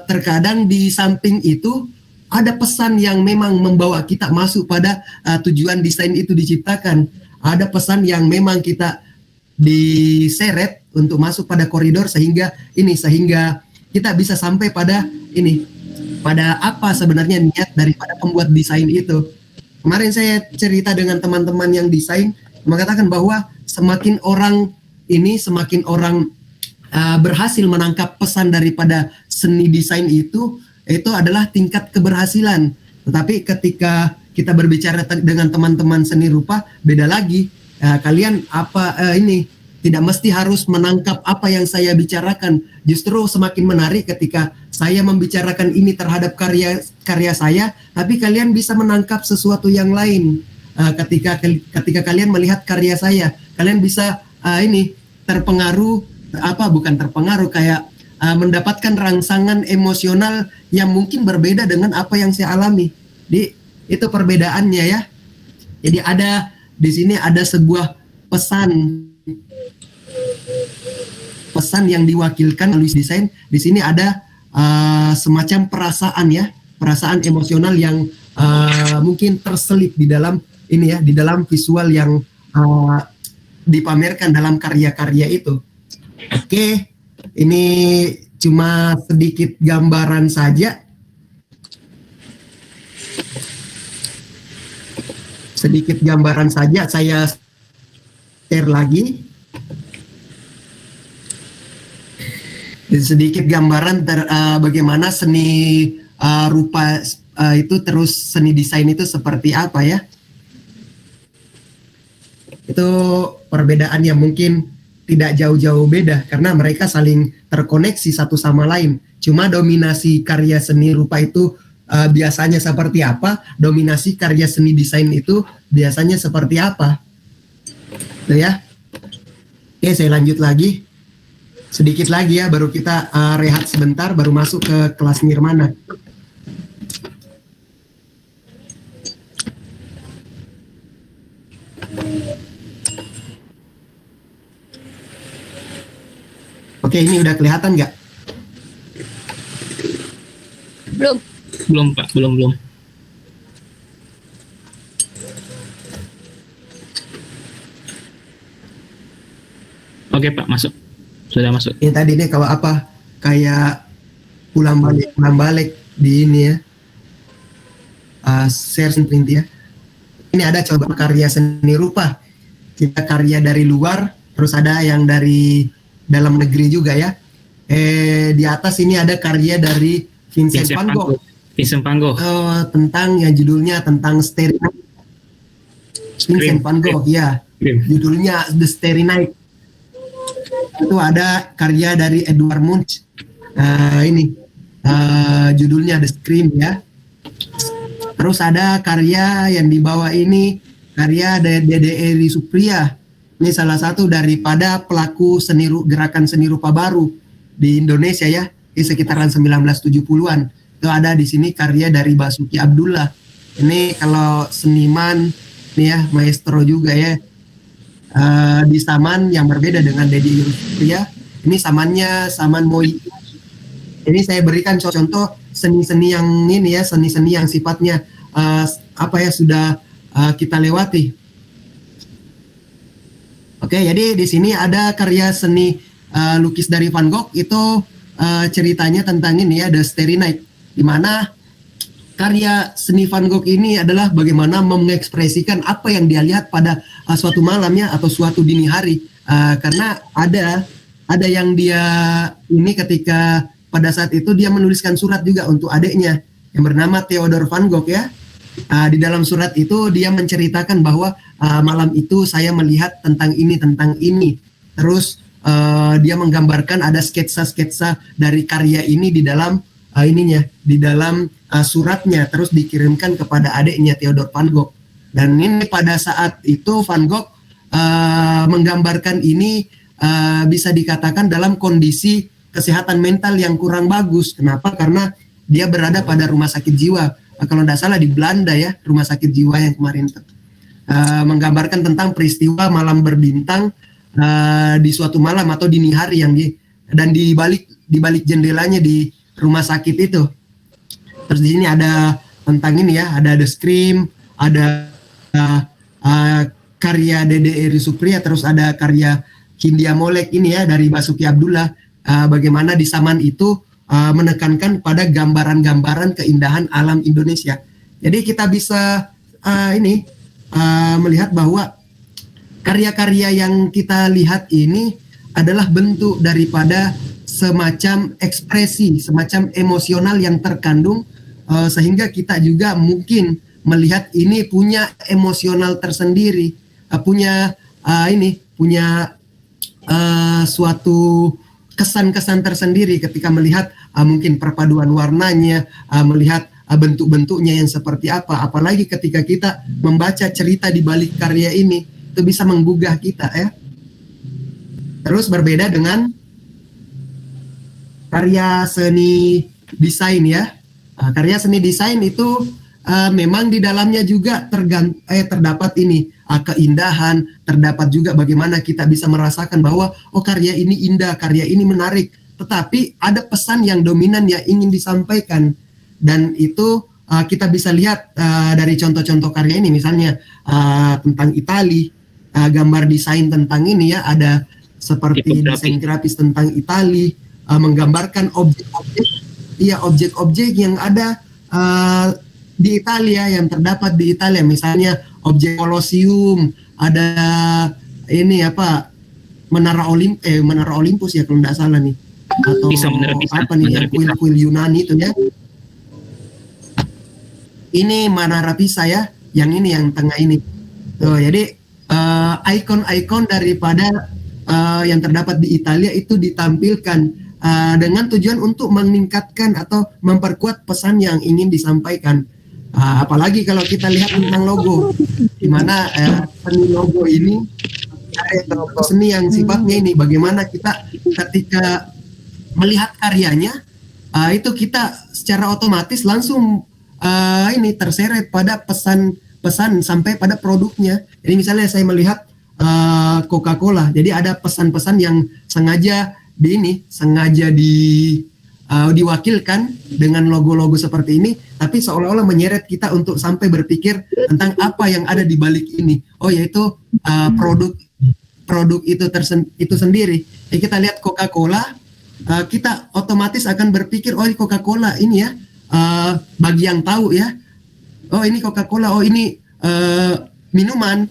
terkadang di samping itu ada pesan yang memang membawa kita masuk pada tujuan desain itu diciptakan. Ada pesan yang memang kita diseret untuk masuk pada koridor sehingga kita bisa sampai pada pada apa sebenarnya niat daripada pembuat desain itu. Kemarin saya cerita dengan teman-teman yang desain mengatakan bahwa semakin orang berhasil menangkap pesan daripada seni desain itu adalah tingkat keberhasilan. Tetapi ketika kita berbicara dengan teman-teman seni rupa beda lagi. Kalian tidak mesti harus menangkap apa yang saya bicarakan. Justru semakin menarik ketika saya membicarakan ini terhadap karya saya, tapi kalian bisa menangkap sesuatu yang lain. Ketika kalian melihat karya saya, kalian bisa mendapatkan rangsangan emosional yang mungkin berbeda dengan apa yang saya alami. Itu perbedaannya ya. Jadi di sini ada sebuah pesan yang diwakilkan melalui desain. Di sini ada semacam perasaan emosional yang mungkin terselip di dalam di dalam visual yang dipamerkan dalam karya-karya itu. Oke, ini cuma sedikit gambaran saja. Saya share lagi. Sedikit gambaran bagaimana seni rupa itu terus seni desain itu seperti apa ya. Itu perbedaan yang mungkin tidak jauh-jauh beda karena mereka saling terkoneksi satu sama lain. Cuma dominasi karya seni rupa itu biasanya seperti apa, dominasi karya seni desain itu biasanya seperti apa. Tuh ya. Oke, saya lanjut lagi. Sedikit lagi ya, baru kita rehat sebentar, baru masuk ke kelas Nirmana. Oke, ini udah kelihatan nggak? Belum Pak, belum. Oke Pak, masuk. Sudah masuk. Ini tadi nih kalau kayak pulang balik di ini ya. Share print ya. Ini ada coba karya seni rupa. Kita karya dari luar, terus ada yang dari dalam negeri juga ya. Di atas ini ada karya dari Vincent van Gogh. Tentang yang judulnya tentang Starry Night. Vincent van Gogh ya. Judulnya The Starry Night. Itu ada karya dari Edward Munch. Judulnya The Scream ya. Terus ada karya yang di bawah ini karya dari Dede Eri Supriya. Ini salah satu daripada pelaku gerakan seni rupa baru di Indonesia ya, di sekitaran 1970-an. Itu ada di sini karya dari Basuki Abdullah. Ini kalau seniman nih ya, maestro juga ya. Di saman yang berbeda dengan Dede Eri Supriya. Ini saman Moi. Ini saya berikan contoh seni-seni yang ini ya, seni-seni yang sifatnya sudah kita lewati. Oke, jadi di sini ada karya seni lukis dari Van Gogh itu ceritanya tentang ini ya, The Starry Night, di mana karya seni Van Gogh ini adalah bagaimana mengekspresikan apa yang dia lihat pada suatu malamnya atau suatu dini hari. Karena ada yang dia ini ketika pada saat itu dia menuliskan surat juga untuk adiknya yang bernama Theodor Van Gogh ya. Di dalam surat itu dia menceritakan bahwa malam itu saya melihat tentang ini. Terus dia menggambarkan ada sketsa-sketsa dari karya ini di dalam di dalam suratnya, terus dikirimkan kepada adiknya Theodor Van Gogh. Dan ini pada saat itu Van Gogh menggambarkan ini bisa dikatakan dalam kondisi kesehatan mental yang kurang bagus. Kenapa? Karena dia berada pada rumah sakit jiwa. Kalau tidak salah di Belanda ya, rumah sakit jiwa yang kemarin menggambarkan tentang peristiwa malam berbintang di suatu malam atau dini hari dan di balik jendelanya di rumah sakit itu. Terus di sini ada tentang ini ya, ada The Scream, ada karya Dede Eri Supriya, terus ada karya Hindia Molek ini ya dari Basuki Abdullah. Bagaimana di zaman itu menekankan pada gambaran-gambaran keindahan alam Indonesia. Jadi kita bisa melihat bahwa karya-karya yang kita lihat ini adalah bentuk daripada semacam ekspresi, semacam emosional yang terkandung, sehingga kita juga mungkin melihat ini punya emosional tersendiri, punya suatu kesan-kesan tersendiri ketika melihat mungkin perpaduan warnanya, melihat bentuk-bentuknya yang seperti apa. Apalagi ketika kita membaca cerita di balik karya ini, itu bisa menggugah kita ya. Terus berbeda dengan karya seni desain ya. Karya seni desain itu memang di dalamnya juga terdapat ini keindahan, terdapat juga bagaimana kita bisa merasakan bahwa karya ini indah, karya ini menarik, tetapi ada pesan yang dominan yang ingin disampaikan, dan itu kita bisa lihat dari contoh-contoh karya ini, misalnya tentang Itali, gambar desain tentang ini ya, ada seperti desain grafis tentang Itali, menggambarkan objek-objek yang ada di Italia, yang terdapat di Italia, misalnya objek Colosseum, ada ini Menara Olympus ya kalau tidak salah nih, atau yang kuil-kuil Yunani itu ya. Ini Menara Pisa ya, yang ini yang tengah ini. Jadi ikon-ikon daripada yang terdapat di Italia itu ditampilkan dengan tujuan untuk meningkatkan atau memperkuat pesan yang ingin disampaikan. Apalagi kalau kita lihat tentang logo, di mana seni logo ini seni yang sifatnya ini, bagaimana kita ketika melihat karyanya itu kita secara otomatis langsung terseret pada pesan sampai pada produknya. Jadi misalnya saya melihat Coca-Cola, jadi ada pesan-pesan yang sengaja diwakilkan dengan logo-logo seperti ini, tapi seolah-olah menyeret kita untuk sampai berpikir tentang apa yang ada di balik ini. Yaitu produk itu sendiri. Jadi kita lihat Coca-Cola, kita otomatis akan berpikir, ini Coca-Cola ini ya, bagi yang tahu ya, ini Coca-Cola, ini minuman.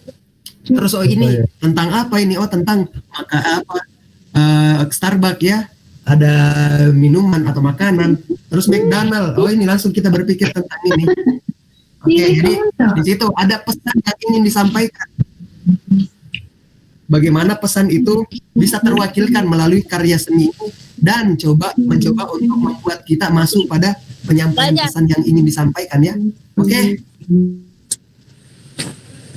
Terus ini tentang apa ini? Tentang Starbucks ya, ada minuman atau makanan. Terus McDonald, ini langsung kita berpikir tentang ini. Jadi di situ ada pesan yang ingin disampaikan. Bagaimana pesan itu bisa terwakilkan melalui karya seni dan mencoba untuk membuat kita masuk pada penyampaian pesan yang ingin disampaikan ya.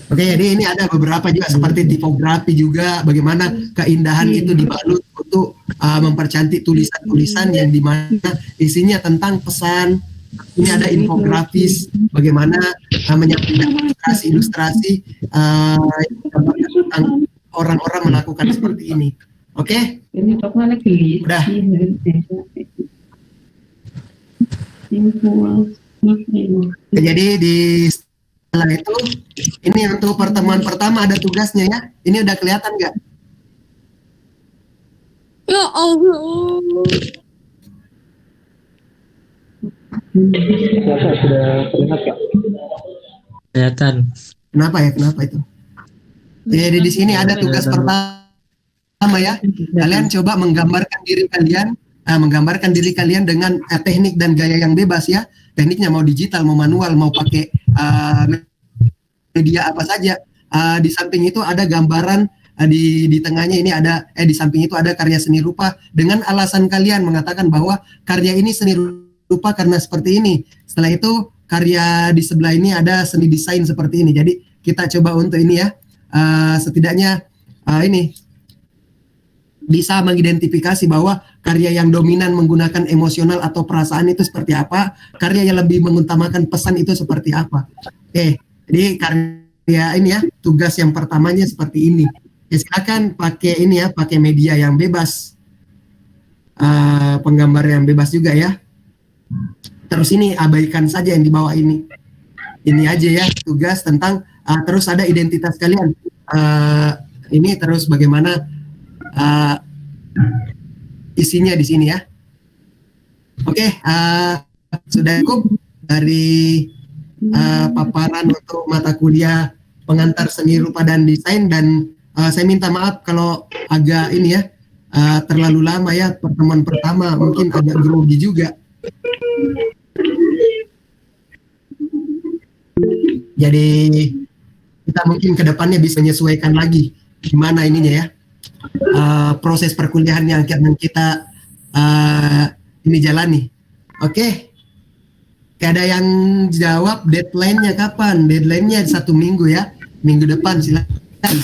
Oke, jadi ini ada beberapa juga seperti tipografi juga, bagaimana keindahan itu dibalut untuk mempercantik tulisan-tulisan yang dimana isinya tentang pesan. Ini ada infografis, bagaimana menyampaikan ilustrasi tentang orang-orang melakukan seperti ini. Oke? Udah. Jadi di Setelah itu, ini untuk pertemuan pertama ada tugasnya ya. Ini udah kelihatan nggak? Ya Allah. Kelihatan. Kenapa ya? Kenapa itu? Jadi di sini ada tugas pertama ya. Kalian coba menggambarkan diri kalian dengan teknik dan gaya yang bebas ya. Tekniknya mau digital, mau manual, mau pakai media apa saja. Di samping itu ada gambaran, di tengahnya ini ada di samping itu ada karya seni rupa dengan alasan kalian mengatakan bahwa karya ini seni rupa karena seperti ini. Setelah itu karya di sebelah ini ada seni desain seperti ini. Jadi kita coba untuk ini ya, setidaknya ini bisa mengidentifikasi bahwa karya yang dominan menggunakan emosional atau perasaan itu seperti apa, karya yang lebih mengutamakan pesan itu seperti apa. Oke, jadi karya ini ya, tugas yang pertamanya seperti ini. Ya, silakan pakai ini ya, pakai media yang bebas, penggambar yang bebas juga ya. Terus ini abaikan saja yang di bawah ini. Ini aja ya tugas tentang terus ada identitas kalian. Ini terus bagaimana isinya di sini ya. Oke, sudah cukup dari paparan untuk mata kuliah pengantar seni rupa dan desain, dan saya minta maaf kalau agak ini ya terlalu lama ya pertemuan pertama, mungkin agak grogi juga. Jadi kita mungkin kedepannya bisa menyesuaikan lagi gimana ininya ya. Proses perkuliahan yang akan kita ini jalani. Oke. Ada yang jawab deadline-nya kapan? Deadline-nya 1 minggu ya. Minggu depan silakan.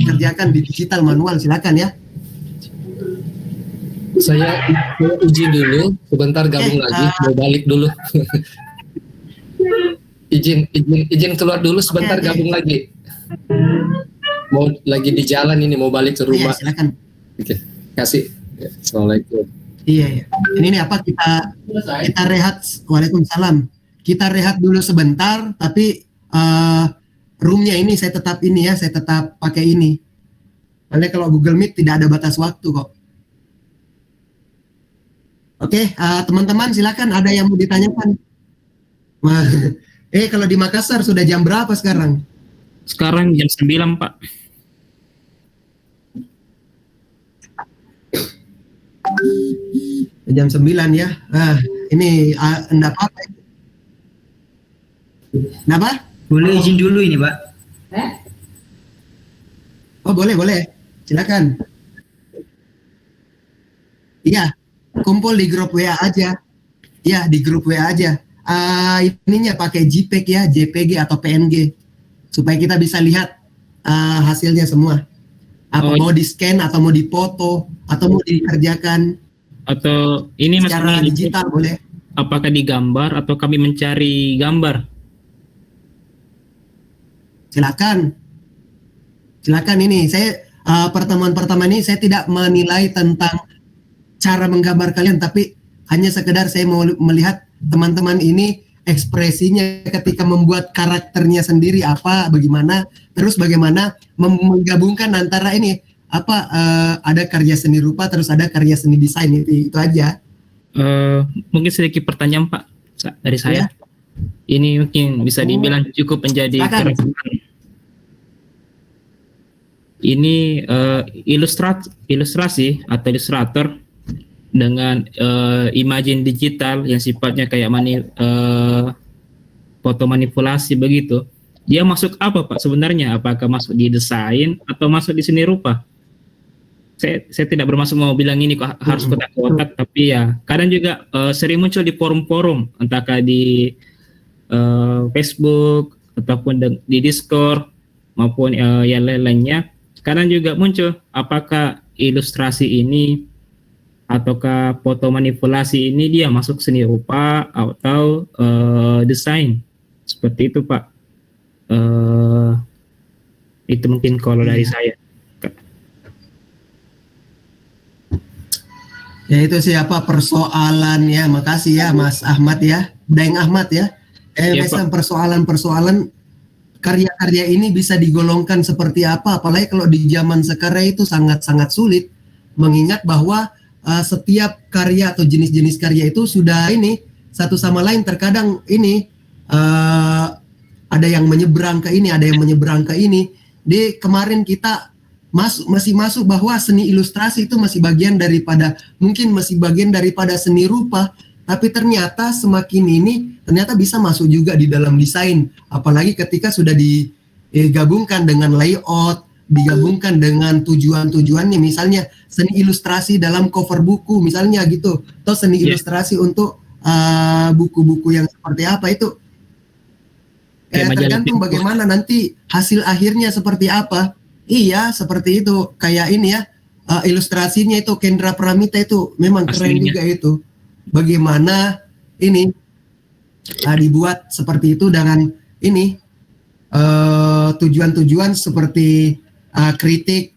Kerjakan di digital manual silakan ya. Saya uji dulu, sebentar gabung lagi, mau balik dulu. izin keluar dulu sebentar, gabung lagi. Mau lagi di jalan ini, mau balik ke rumah. Iya, silakan. Oke, kasih. Assalamualaikum. Iya. Ini apa kita rehat. Waalaikumsalam. Kita rehat dulu sebentar, tapi roomnya ini saya tetap pakai ini. Karena kalau Google Meet tidak ada batas waktu kok. Oke, teman-teman silakan, ada yang mau ditanyakan. Kalau di Makassar sudah jam berapa sekarang? Sekarang jam 9, Pak. Jam 9 ya. Ini enggak apa-apa. Kenapa? Boleh izin dulu ini, Pak. Oh, boleh. Silakan. Iya, kumpul di grup WA aja. Iya, di grup WA aja. Ininya pakai JPEG ya, JPG atau PNG. Supaya kita bisa lihat hasilnya semua. Mau di-scan atau mau dipoto atau mau dikerjakan Atau ini secara maksudnya digital boleh. apakah digambar atau kami mencari gambar? Silakan ini saya pertemuan pertama ini saya tidak menilai tentang cara menggambar kalian, tapi hanya sekedar saya mau melihat teman-teman ini ekspresinya ketika membuat karakternya sendiri bagaimana, terus bagaimana menggabungkan antara ini ada karya seni rupa terus ada karya seni desain, itu aja. Mungkin sedikit pertanyaan, Pak, dari saya. Ya. Ini mungkin bisa dibilang cukup menjadi keresahan. Ini ilustrasi atau ilustrator dengan imagine digital yang sifatnya kayak foto manipulasi begitu. Dia masuk apa, Pak, sebenarnya? Apakah masuk di desain atau masuk di seni rupa? Saya tidak bermaksud mau bilang ini kok harus kotak-kotak, tapi ya kadang juga sering muncul di forum-forum, entahkah di Facebook ataupun di Discord maupun yang lain-lainnya. Kadang juga muncul apakah ilustrasi ini ataukah foto manipulasi ini dia masuk seni rupa atau desain, seperti itu, Pak. Itu mungkin kalau dari saya. Ya itu siapa persoalan ya, makasih ya Mas Ahmad ya, Daeng Ahmad ya. Iya, Persoalan karya-karya ini bisa digolongkan seperti apa, apalagi kalau di zaman sekarang itu sangat-sangat sulit, mengingat bahwa setiap karya atau jenis-jenis karya itu sudah ini satu sama lain terkadang ini ada yang menyeberang ke ini, ada yang menyeberang ke ini. Di kemarin kita masih masuk bahwa seni ilustrasi itu masih bagian daripada seni rupa, tapi ternyata semakin ini ternyata bisa masuk juga di dalam desain, apalagi ketika sudah digabungkan dengan layout, digabungkan dengan tujuannya, misalnya seni ilustrasi dalam cover buku misalnya gitu, atau seni ilustrasi untuk buku-buku yang seperti apa itu. Tergantung bagaimana nanti hasil akhirnya seperti apa. Iya, seperti itu. Kayak ini ya, ilustrasinya itu Kendra Pramita itu memang keren juga itu. Bagaimana ini dibuat seperti itu dengan ini tujuan-tujuan seperti kritik,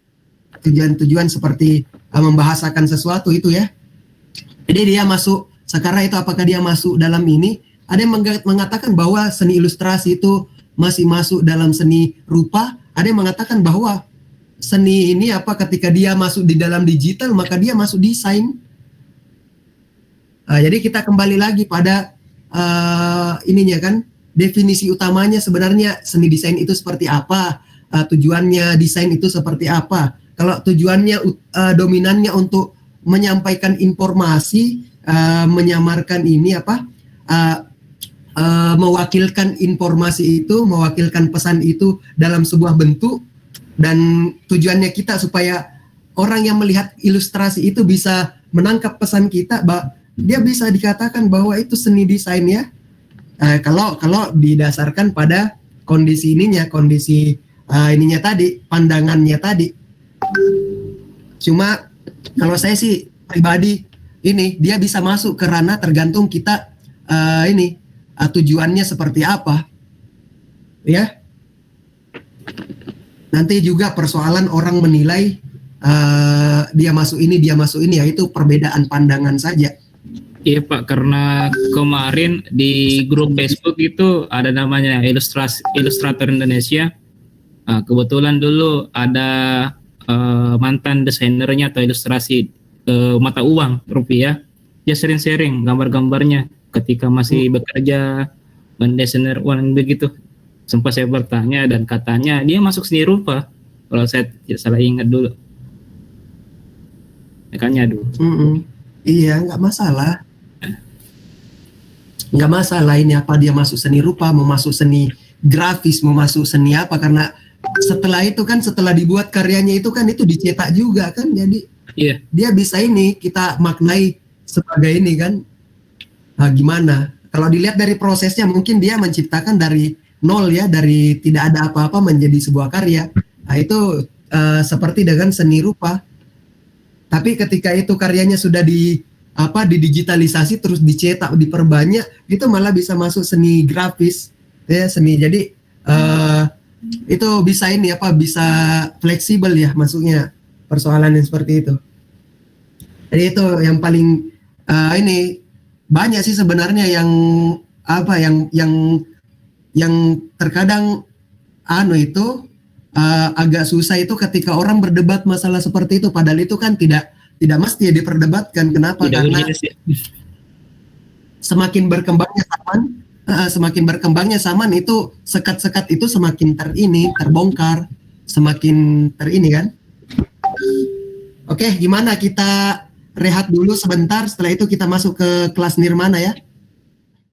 tujuan-tujuan seperti membahasakan sesuatu itu ya. Jadi dia masuk sekarang itu, apakah dia masuk dalam ini? Ada yang mengatakan bahwa seni ilustrasi itu masih masuk dalam seni rupa. Ada yang mengatakan bahwa seni ini ketika dia masuk di dalam digital maka dia masuk desain. Jadi kita kembali lagi pada ininya kan, definisi utamanya sebenarnya seni desain itu seperti apa, tujuannya desain itu seperti apa. Kalau tujuannya dominannya untuk menyampaikan informasi, menyamarkan ini mewakilkan informasi itu, mewakilkan pesan itu dalam sebuah bentuk, dan tujuannya kita supaya orang yang melihat ilustrasi itu bisa menangkap pesan kita, dia bisa dikatakan bahwa itu seni desain ya. Kalau didasarkan pada kondisi ininya, kondisi ininya tadi, pandangannya tadi. Cuma kalau saya sih pribadi ini dia bisa masuk ke ranah tergantung kita tujuannya seperti apa, ya. Nanti juga persoalan orang menilai dia masuk ini, ya itu perbedaan pandangan saja. Iya Pak, karena kemarin di grup Facebook itu ada namanya Ilustrator Indonesia. Kebetulan dulu ada mantan desainernya atau ilustrasi mata uang rupiah. Dia sering sharing gambar-gambarnya ketika masih bekerja mendesainer uang begitu. Sempat saya bertanya dan katanya dia masuk seni rupa, kalau saya tidak salah ingat dulu. Makanya dulu. Iya, nggak masalah. Nggak masalah ini dia masuk seni rupa, mau masuk seni grafis, mau masuk seni apa, karena setelah itu kan, setelah dibuat karyanya itu kan itu dicetak juga kan, jadi dia bisa ini kita maknai sebagai ini kan. Gimana? Kalau dilihat dari prosesnya, mungkin dia menciptakan dari nol ya, dari tidak ada apa-apa menjadi sebuah karya. Itu seperti dengan seni rupa. Tapi ketika itu karyanya sudah didigitalisasi, terus dicetak, diperbanyak, itu malah bisa masuk seni grafis, ya seni. Jadi itu bisa ini bisa fleksibel ya masuknya persoalan yang seperti itu. Jadi itu yang paling ini banyak sih sebenarnya yang yang terkadang itu agak susah itu ketika orang berdebat masalah seperti itu, padahal itu kan tidak mesti diperdebatkan. Kenapa? Karena semakin berkembangnya zaman itu, sekat-sekat itu semakin terbongkar, semakin terini kan. Oke, gimana kita rehat dulu sebentar, setelah itu kita masuk ke kelas Nirmana ya.